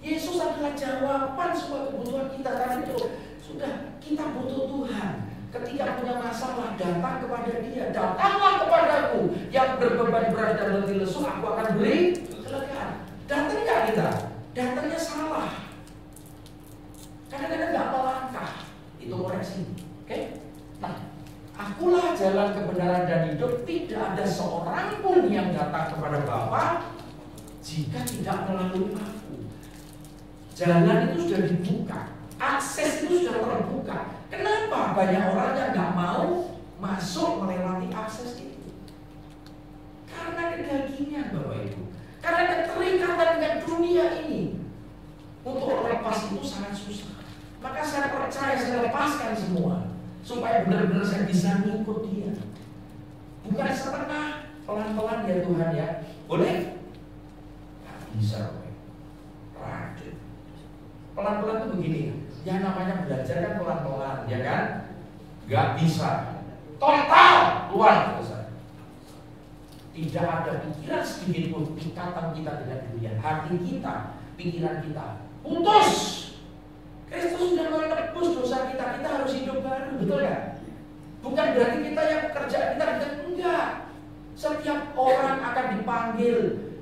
Yesus adalah jawaban semua kebutuhan kita. Karena itu sudah kita butuh Tuhan. Ketika punya masalah, datang kepada Dia. Datanglah kepadaku yang berbeban berat dan letih lesu, aku akan beri kelegaan. Datang nggak kita? Datangnya salah. Kadang-kadang nggak melangkah. Itu koreksi. Oke? Nah, akulah jalan kebenaran dan hidup. Tidak ada seorang pun yang datang kepada Bapa jika tidak melalui aku. Jalan itu sudah dibuka, akses itu sudah terbuka. Kenapa banyak orang yang nggak mau masuk melewati akses itu? Karena kedagingan, Bapak Ibu. Karena keterikatan dengan dunia ini. Untuk lepas itu sangat susah. Maka saya percaya saya lepaskan semua supaya benar-benar saya bisa ngikut Dia. Bukan setengah, pelan-pelan ya Tuhan ya. Boleh? Nggak bisa, Radit. Pelan-pelan itu begini. Yang namanya belajar kan pelan-pelan, ya kan? Gak bisa total keluar selesai. Tidak ada pikiran sedikit pun ikatan kita dengan dunia. Hati kita, pikiran kita putus. Kristus sudah menebus dosa kita. Kita harus hidup baru, betul ya? Bukan berarti kita yang kerja kita enggak. Setiap orang akan dipanggil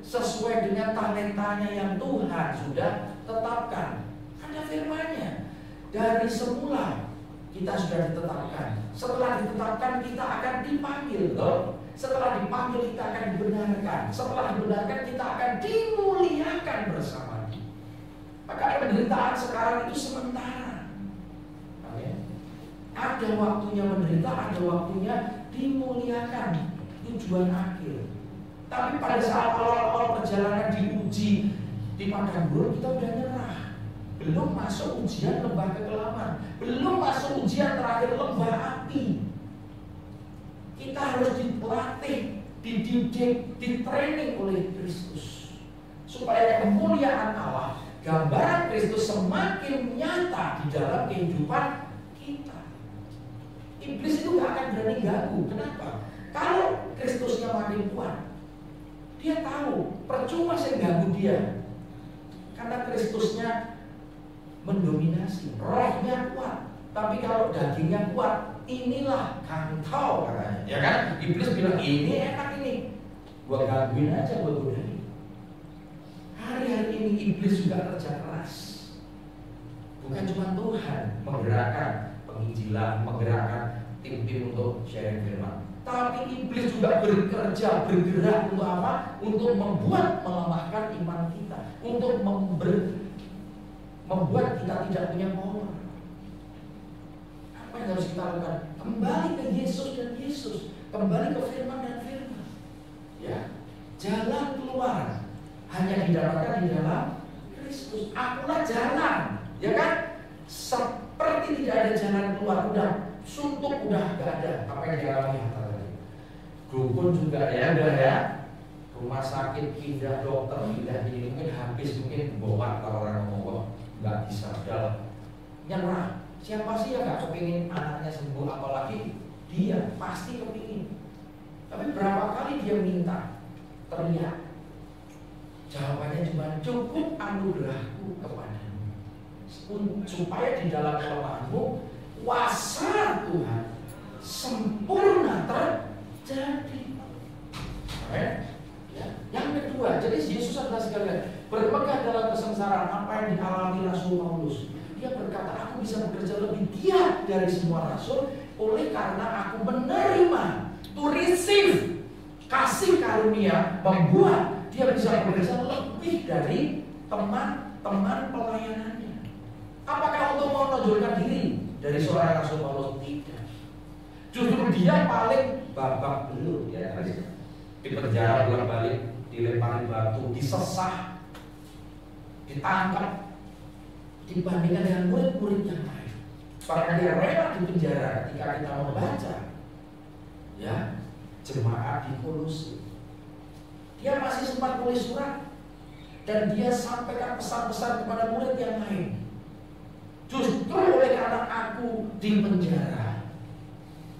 sesuai dengan talentanya yang Tuhan sudah tetapkan. Ada firman-Nya. Dari semula kita sudah ditetapkan. Setelah ditetapkan kita akan dipanggil, loh. Setelah dipanggil kita akan dibenarkan. Setelah dibenarkan kita akan dimuliakan bersama Dia. Maka penderitaan sekarang itu sementara. Ada waktunya menderita, ada waktunya dimuliakan. Tujuan akhir. Tapi pada saat awal-awal perjalanan diuji di padang gurun kita udah nyerah. Belum masuk ujian lembah kekelaman, belum masuk ujian terakhir lembah api. Kita harus dilatih, dididik, ditraining oleh Kristus supaya kemuliaan Allah, gambaran Kristus semakin nyata di dalam kehidupan kita. Iblis itu gak akan berani ganggu. Kenapa? Kalau Kristusnya makin kuat, dia tahu percuma saya ganggu dia, karena Kristusnya mendominasi, rohnya kuat. Tapi kalau dagingnya kuat, inilah kantau katanya, ya kan? Iblis bilang ini enak ini, gua gangguin aja, gua godain. Hari-hari ini iblis juga kerja keras. Bukan cuma Tuhan menggerakkan penginjilan, menggerakkan tim-tim untuk sharing firman, tapi iblis juga bekerja, bergerak untuk apa? Untuk membuat melemahkan iman kita, untuk membuat kita tidak punya power. Apa yang harus kita lakukan? Kembali ke Yesus dan Yesus, kembali ke firman dan firman. Ya, jalan keluar hanya didapatkan di dalam Kristus. Akulah jalan, ya kan? Seperti tidak ada jalan keluar, udah suntuk, udah gak ada. Apa yang dialami Hatta tadi? Dukun juga ya, udah ya. Rumah sakit pindah dokter, pindah ini mungkin habis, mungkin bohong kalau orang ngomong nggak bisa, udah nyerah. Siapa sih yang nggak kepingin anaknya sembuh, apalagi dia pasti kepingin. Tapi berapa kali dia minta, teriak, jawabannya cuma cukup anugerahku kepadamu, supaya di dalam kelemahanmu kuasa Tuhan sempurna terjadi. Ya. Yang kedua, jadi Yesus adalah sekalian berpegang dalam kesengsaraan apa yang dialami Rasul Paulus. Dia berkata, aku bisa bekerja lebih giat dari semua rasul oleh karena aku menerima, to receive, kasih karunia membuat dia bisa bekerja lebih dari teman-teman pelayanannya. Apakah untuk menonjolkan diri dari seorang Rasul Paulus? Tidak. Justru dia paling babak belur ya, di penjara bolak-balik, dilemparin batu, disesah, ditangkap, dibandingkan dengan murid-murid yang lain. Bahkan dia rela di penjara ketika kita membaca ya jemaat di Kolose. Dia masih sempat tulis surat dan dia sampaikan pesan-pesan kepada murid yang lain. Justru oleh karena aku di penjara,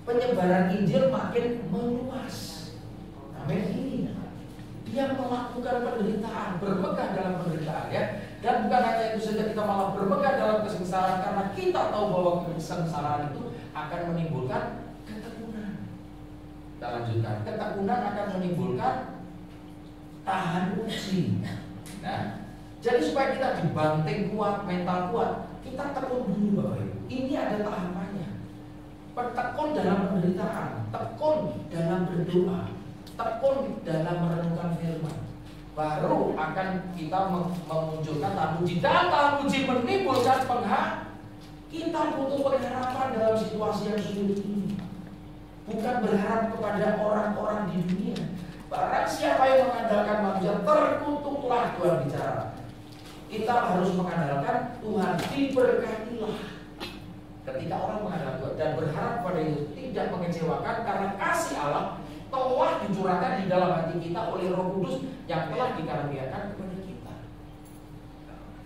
penyebaran Injil makin meluas. Amin. Ini dia melakukan penderitaan, berpegang dalam penderitaan ya. Dan bukan hanya itu saja, kita malah berpegang dalam kesengsaraan karena kita tahu bahwa kesengsaraan itu akan menimbulkan ketekunan. Kita lanjutkan, ketekunan akan menimbulkan tahan uji. Nah, jadi supaya kita dibanting kuat, mental kuat, kita tekun dulu Bapak Ibu. Ini ada tahapannya. Tekun dalam penderitaan, tekun dalam berdoa, tekun dalam merenungkan firman, baru akan kita memunculkan tahan uji. Dan tahan uji menimbulkan kita butuh pengharapan dalam situasi yang sulit ini. Bukan berharap kepada orang-orang di dunia. Barang siapa yang mengandalkan manusia, terkutuklah Tuhan bicara. Kita harus mengandalkan Tuhan, diberkatilah. Ketika orang mengandalkan Tuhan dan berharap pada itu, tidak mengecewakan karena kasih Allah telah dicurahkan di dalam hati kita oleh Roh Kudus yang telah dikaruniakan kepada kita.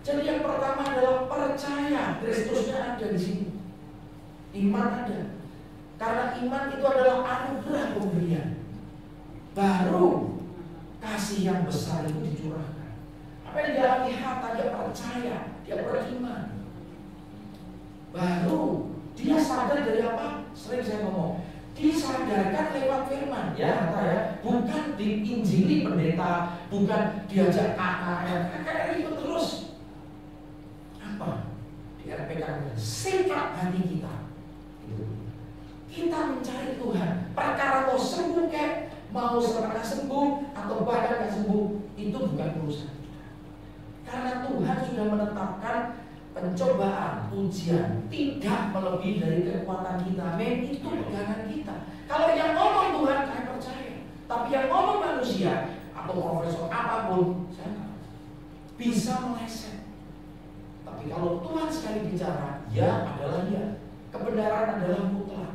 Jadi yang pertama adalah percaya Kristusnya ada di sini. Iman ada. Karena iman itu adalah anugerah pemberian. Baru kasih yang besar itu dicurahkan. Apa yang dialami Hatta, dia percaya, dia beriman. Baru dia sadar dari apa? Sering saya ngomong, disadarkan lewat firman ya Hatta ya. Bukan diinjili pendeta, bukan diajak KKR ribut terus. Apa? Di RPK sikap hati kita. Kita mencari Tuhan. Perkara mau sembuh mau setengah sembuh atau bahkan gak sembuh, itu bukan urusan kita. Karena Tuhan sudah menetapkan pencobaan, ujian tidak melebihi dari kekuatan kita. Itu pegangan kita. Kalau yang ngomong Tuhan saya percaya, tapi yang ngomong manusia atau profesor apapun, saya nggak bisa meleset. Tapi kalau Tuhan sekali bicara, ya adalah ya, kebenaran adalah mutlak.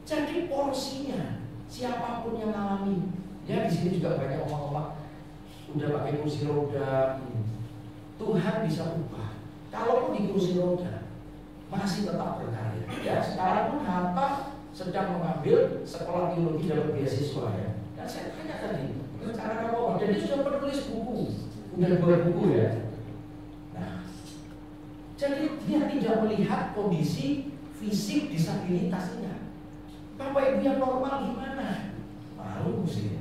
Jadi porsinya siapapun yang alami, ya di sini juga banyak omong-omong udah pakai kursi roda, Tuhan bisa ubah. Kalaupun di kursi roda, masih tetap berkarya. Ya, sekarang pun Hatta sedang mengambil sekolah teologi dalam beasiswa ya. Dan saya tanya tadi, cara kamu apa? Dan dia sudah menulis buku, udah berbuku ya. Nah, jadi dia tidak melihat kondisi fisik disabilitasnya. Bapak Ibu yang normal gimana? Malu sih.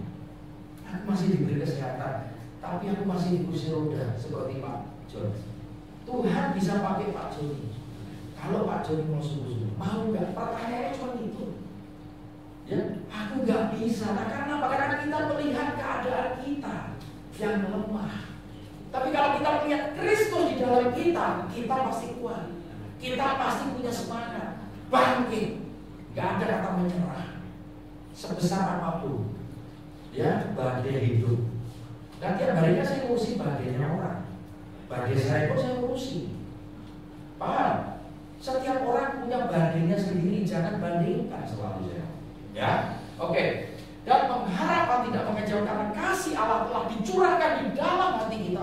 Aku masih diberi kesehatan, tapi aku masih di kursi roda seperti Pak John. Tuhan bisa pakai Pak Joni. Kalau Pak Joni mau sungguh-sungguh, mau nggak? Pertanyaannya cuma itu. Ya, aku nggak bisa. Nah, karena apa? Karena kita melihat keadaan kita yang lemah. Tapi kalau kita melihat Kristus di dalam kita, kita pasti kuat. Kita pasti punya semangat, bangkit. Gak ada kata menyerah. Sebesar apapun, ya, badai hidup. Dan tiap harinya saya ngurusi badainya orang. Badai saya pun saya ngurusi. Paham? Setiap orang punya badainya sendiri, jangan bandingkan selalu saya. Ya, oke. Dan mengharapkan tidak mengecewakan karena kasih Allah telah dicurahkan di dalam hati kita.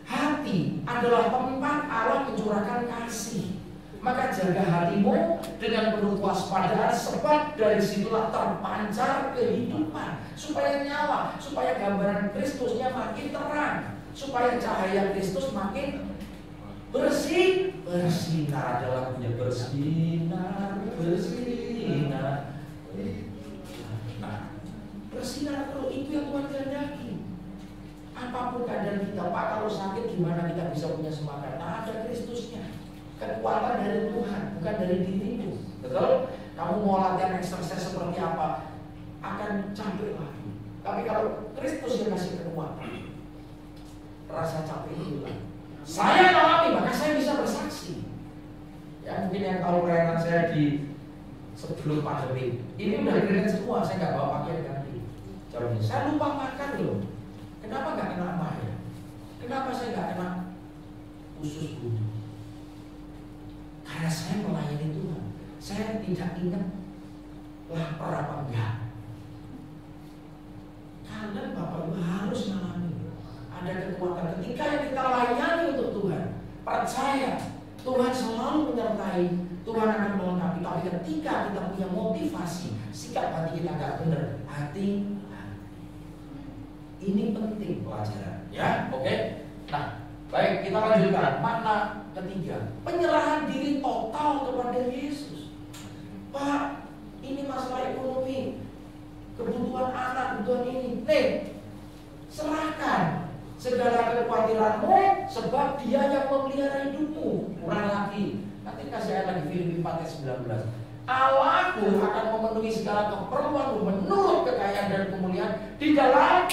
Hati adalah tempat Allah mencurahkan kasih. Maka jaga hatimu dengan penuh kewaspadaan, sebab dari situlah terpancar kehidupan, supaya nyala, supaya gambaran Kristusnya makin terang, supaya cahaya Kristus makin bersih, bersinar. Dalam punya bersinar, bersinar. Nah, bersinar terus, itu yang Tuhan kehendaki. Apapun keadaan kita, Pak, kalau sakit gimana kita bisa punya semangat? Nah, ada Kristusnya. Kekuatan dari Tuhan, bukan dari dirimu. Betul? Kamu mau latihan eksersis seperti apa, akan capek lagi. Tapi kalau Kristus yang kasih kekuatan, rasa capek itu hilang. Saya alami, maka saya bisa bersaksi. Ya, mungkin yang tahu pelayanan saya di sebelum pandemi, ini udah keren semua, saya nggak bawa pakaian ganti. Contohnya, saya lupa makan loh. Kenapa nggak kena apa ya? Kenapa saya nggak kena usus buntu? Karena saya melayani Tuhan, saya tidak ingat lapar apa enggak. Kalian Bapak Ibu harus mengalami ada kekuatan ketika yang kita layani untuk Tuhan. Percaya Tuhan selalu menyertai, Tuhan akan melengkapi. Tapi ketika kita punya motivasi, sikap hati kita nggak benar, hati ini penting pelajaran. Ya, oke. Nah, baik, kita lanjutkan. Makna ketiga, penyerahan diri total kepada Yesus. Pak, ini masalah ekonomi, kebutuhan anak, kebutuhan ini. Nih, serahkan segala kekhawatiranmu, sebab Dia yang memelihara hidupmu. Kurang lagi, nanti kasih ayat lagi, Filipi 4 ayat 19. Allahku akan memenuhi segala keperluanmu menurut kekayaan dan kemuliaan di dalam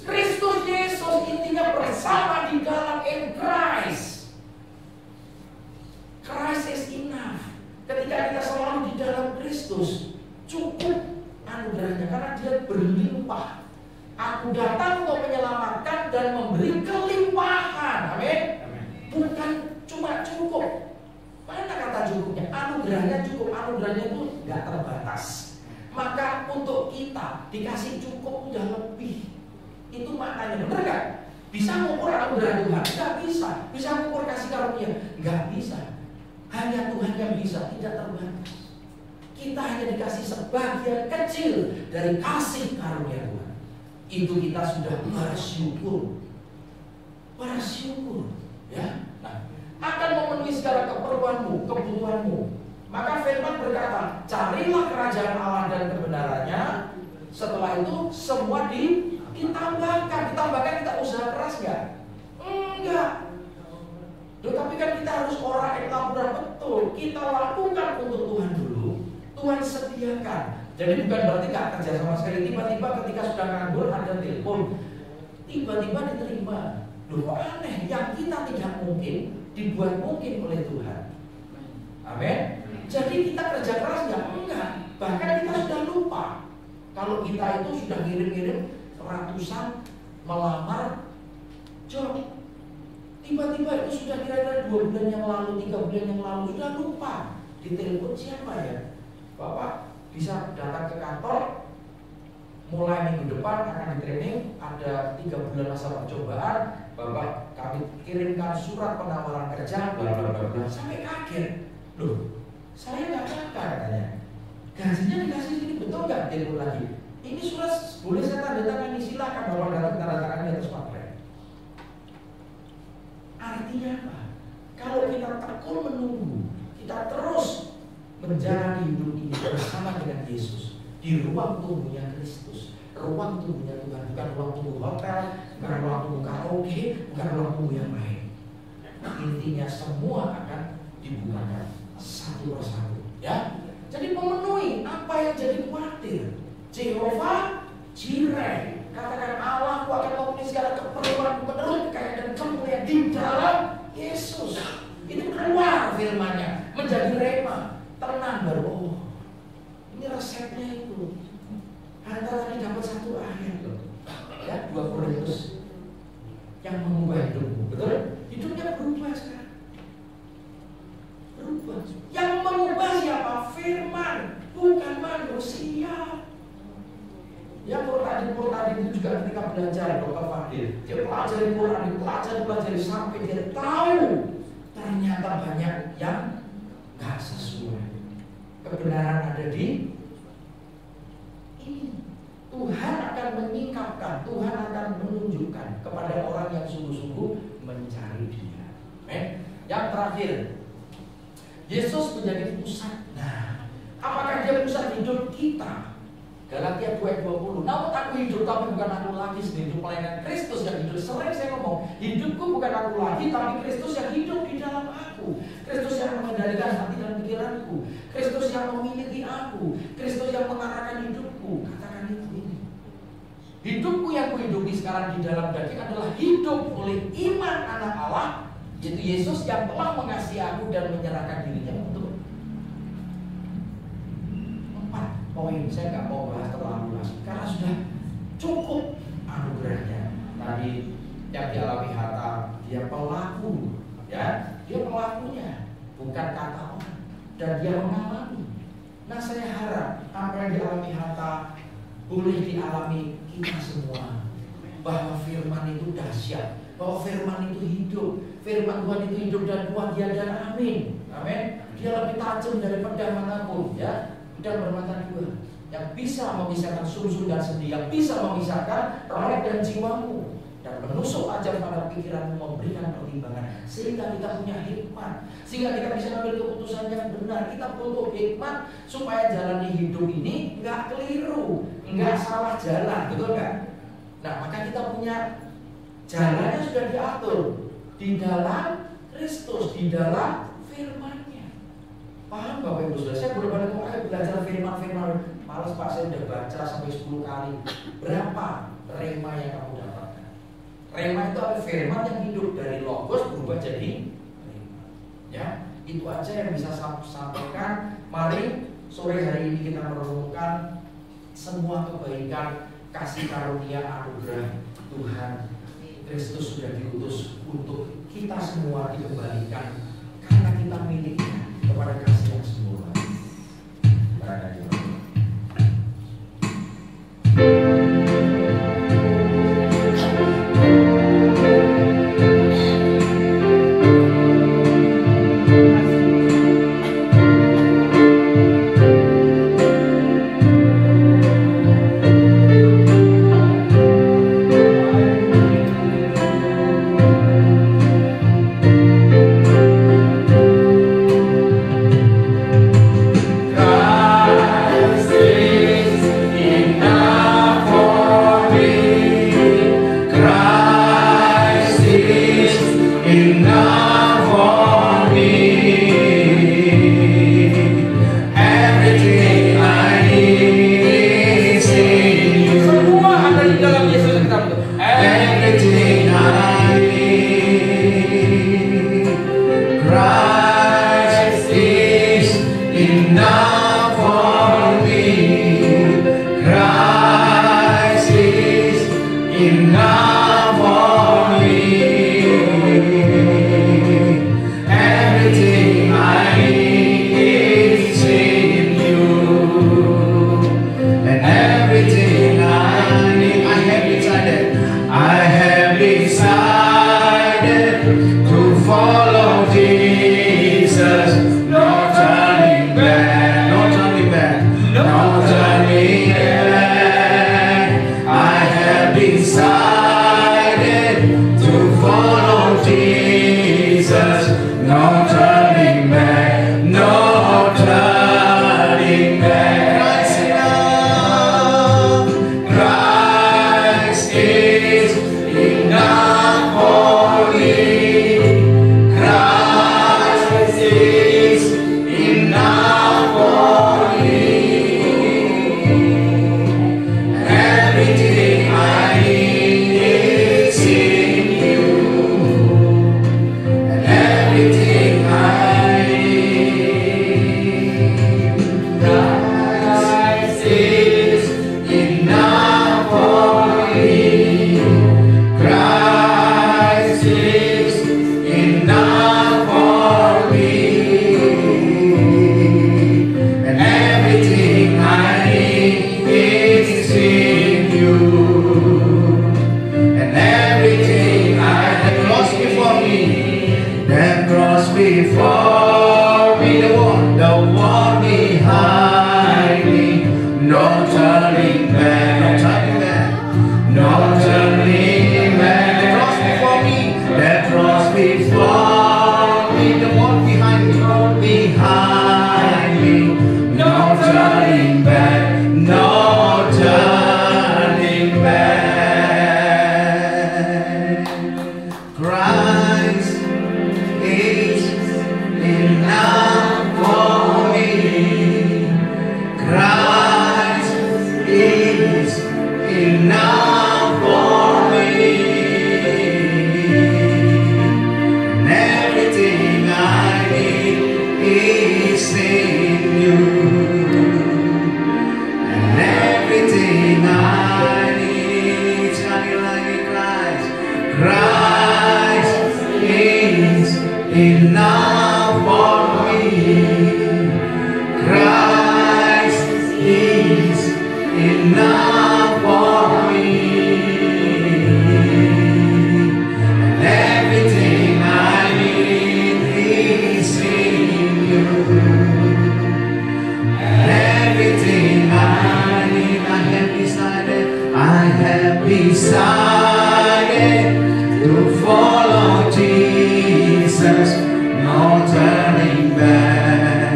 Kristus Yesus. Intinya bersama di dalam in Christ. Christ is enough. Ketika kita selalu di dalam Kristus, cukup anugerahnya karena Dia berlimpah. Aku datang untuk menyelamatkan dan memberi kelimpahan. Amin. Bukan cuma cukup. Mana kata cukupnya? Anugerahnya cukup. Anugerahnya itu nggak terbatas. Maka untuk kita dikasih cukup udah lebih. Itu maknanya, benar gak? Bisa mengukur anugerah Tuhan? Nggak bisa. Bisa mengukur kasih karunia? Nggak bisa. Hanya Tuhan yang bisa, tidak terbatas. Kita hanya dikasih sebagian kecil dari kasih karunia Tuhan. Itu kita sudah bersyukur. Bersyukur, ya. Nah, akan memenuhi segala keperluanmu, kebutuhanmu. Maka firman berkata, carilah kerajaan Allah dan kebenarannya. Setelah itu semua ditambahkan. Kita usaha keras nggak? Enggak. Loh, tapi kan kita harus orang yang laporan betul. Kita lakukan untuk Tuhan dulu. Tuhan sediakan. Jadi bukan berarti nggak kerja sama sekali. Tiba-tiba ketika sudah nganggur ada telepon, tiba-tiba diterima. Loh, kok aneh? Yang kita tidak mungkin dibuat mungkin oleh Tuhan. Amin. Jadi kita kerja keras nggak? Enggak. Bahkan kita sudah lupa kalau kita itu sudah ngirim-ngirim ratusan melamar job. Tiba-tiba itu sudah kira-kira 2 bulan yang lalu, 3 bulan yang lalu, sudah lupa. Ditelepon siapa ya? Bapak bisa datang ke kantor, mulai minggu depan akan di training, ada 3 bulan masa percobaan, Bapak kami kirimkan surat penawaran kerja bla bla bla bla, sampai kaget. Loh, saya nggak nyangka katanya. Gajinya dikasih ini, betul nggak? Telepon lagi. Ini surat boleh saya tanda tangan, silakan bapak datang tanda tangan di atas materai. Artinya apa? Kalau kita tekun menunggu, kita terus menjalani hidup ini bersama dengan Yesus di ruang tunggunya Kristus, ruang tunggunya Tuhan, bukan ruang tunggu hotel, bukan ruang tunggu karaoke, bukan ruang tunggu yang lain. Intinya semua akan dibukakan satu persatu, ya. Jadi memenuhi apa yang jadi khawatir. Jehovah Jireh, katakan Allah akan memenuhi segala keperluan menurut kekayaan dan kemuliaan di dalam Yesus. Itu keluar firman-Nya menjadi rema, tenang baru. Oh, ini resepnya itu. Antara tadi dapat satu ayat loh, ya 2 Korintus yang mengubah hidupmu, betul? Hidupnya berubah sekarang. Berubah. Yang mengubah siapa? Firman, bukan manusia. Ya Quran itu juga ketika belajar Dr. Fadil, dia pelajari Quran, pelajari sampai dia tahu ternyata banyak yang nggak sesuai. Kebenaran ada di ini. Tuhan akan menyingkapkan, Tuhan akan menunjukkan kepada orang yang sungguh-sungguh mencari Dia. Amen. Yang terakhir, Yesus menjadi pusat. Nah, apakah Dia pusat hidup kita? Galatia 2:20. Namun aku hidup tapi bukan aku lagi sendiri, melainkan Kristus yang hidup. Sering saya ngomong, hidupku bukan aku lagi, tapi Kristus yang hidup di dalam aku. Kristus yang mengendalikan hati dan pikiranku. Kristus yang memiliki aku. Kristus yang mengarahkan hidupku. Katakan itu ini. Hidupku yang kuhidupi sekarang di dalam daging adalah hidup oleh iman anak Allah, yaitu Yesus yang telah mengasihi aku dan menyerahkan dirinya untuk. 4 poin, saya nggak mau bahas terlalu lama karena sudah cukup anugerahnya. Tadi yang dialami Hatta, dia pelaku, ya, dia pelakunya, bukan kata orang, dan dia mengalami. Nah, saya harap apa yang dialami Hatta boleh dialami kita semua, bahwa firman itu dahsyat, bahwa firman itu hidup, firman Tuhan itu hidup dan kuat, ya dan amin, amin. Dia lebih tajam dari pedang manapun, ya. Dan bermata 2 yang bisa memisahkan sumsum dan sendi, yang bisa memisahkan roh dan jiwamu, dan menusuk tajam pada pikiranmu, memberikan pertimbangan sehingga kita punya hikmat, sehingga kita bisa ambil keputusan yang benar. Kita butuh hikmat supaya jalani hidup ini nggak keliru, nggak salah jalan, betul nggak? Nah, maka kita punya jalannya sudah diatur di dalam Kristus, di dalam firman. Paham Bapak Ibu Saudara? Saya belum pada belajar firman-firman. Males Pak, saya udah baca sampai 10 kali. Berapa rema yang kamu dapatkan? Rema itu adalah firman yang hidup dari logos berubah jadi rema. Ya, itu aja yang bisa saya sampaikan. Mari sore hari ini kita merenungkan semua kebaikan, kasih karunia, anugerah Tuhan. Kristus sudah diutus untuk kita semua dikembalikan karena kita miliknya kepada kasih yang sempurna. I have decided no turning back, no turning back, no turning back. The cross before me, the cross before me, the one behind me, no turning back, no turning back. Christ is enough for me. Christ is enough for me. And everything I need is in you. And everything I need, sekali lagi, Christ is enough for me. Christ is enough for me. And everything I need is in you. And everything I need, I have decided to follow Jesus. No turning back,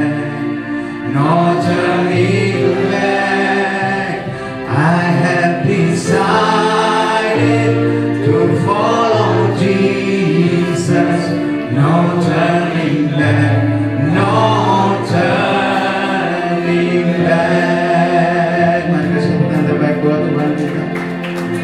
no turning back. I have decided to follow Jesus. No turning back, no turning back. Mari kita sebutkan terbaik buat Tuhan kita.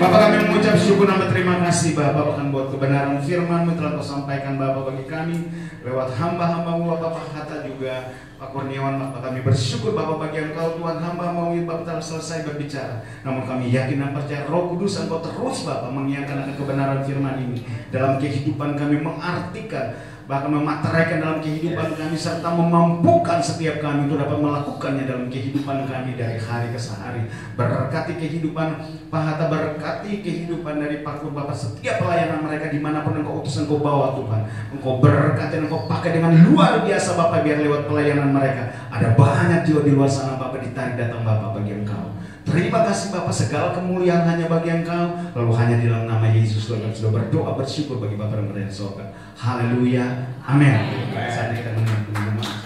Bapak, kami mengucap syukur dan terima kasih Bapak bahkan buat kebenaran firman-Mu telah Kau sampaikan Bapak bagi kami lewat hamba-hamba-Mu Bapak Hatta juga Pak Kurniawan. Bapak, kami bersyukur Bapak bagi Engkau Tuhan, hamba-Mu Bapak telah selesai berbicara. Namun kami yakin dan percaya Roh Kudus Engkau terus Bapak mengingatkan akan kebenaran firman ini dalam kehidupan kami, mengartikan bahkan memateraikan dalam kehidupan kami serta memampukan setiap kami untuk dapat melakukannya dalam kehidupan kami dari hari ke hari. Berkati kehidupan Pak Hatta, berkati kehidupan dari Pak Kur Bapak, setiap pelayanan mereka dimanapun Engkau utus, Engkau bawa Tuhan. Engkau berkati, Engkau pakai dengan luar biasa Bapak, biar lewat pelayanan mereka ada banyak jiwa di luar sana Bapak ditarik datang Bapak bagi Engkau. Terima kasih Bapak, segala kemuliaan hanya bagi Engkau, lalu hanya di dalam nama Yesus Tuhan kami sudah berdoa bersyukur bagi Bapak dan Bapa di surga. Haleluya, amin. Saat ini kita mendengar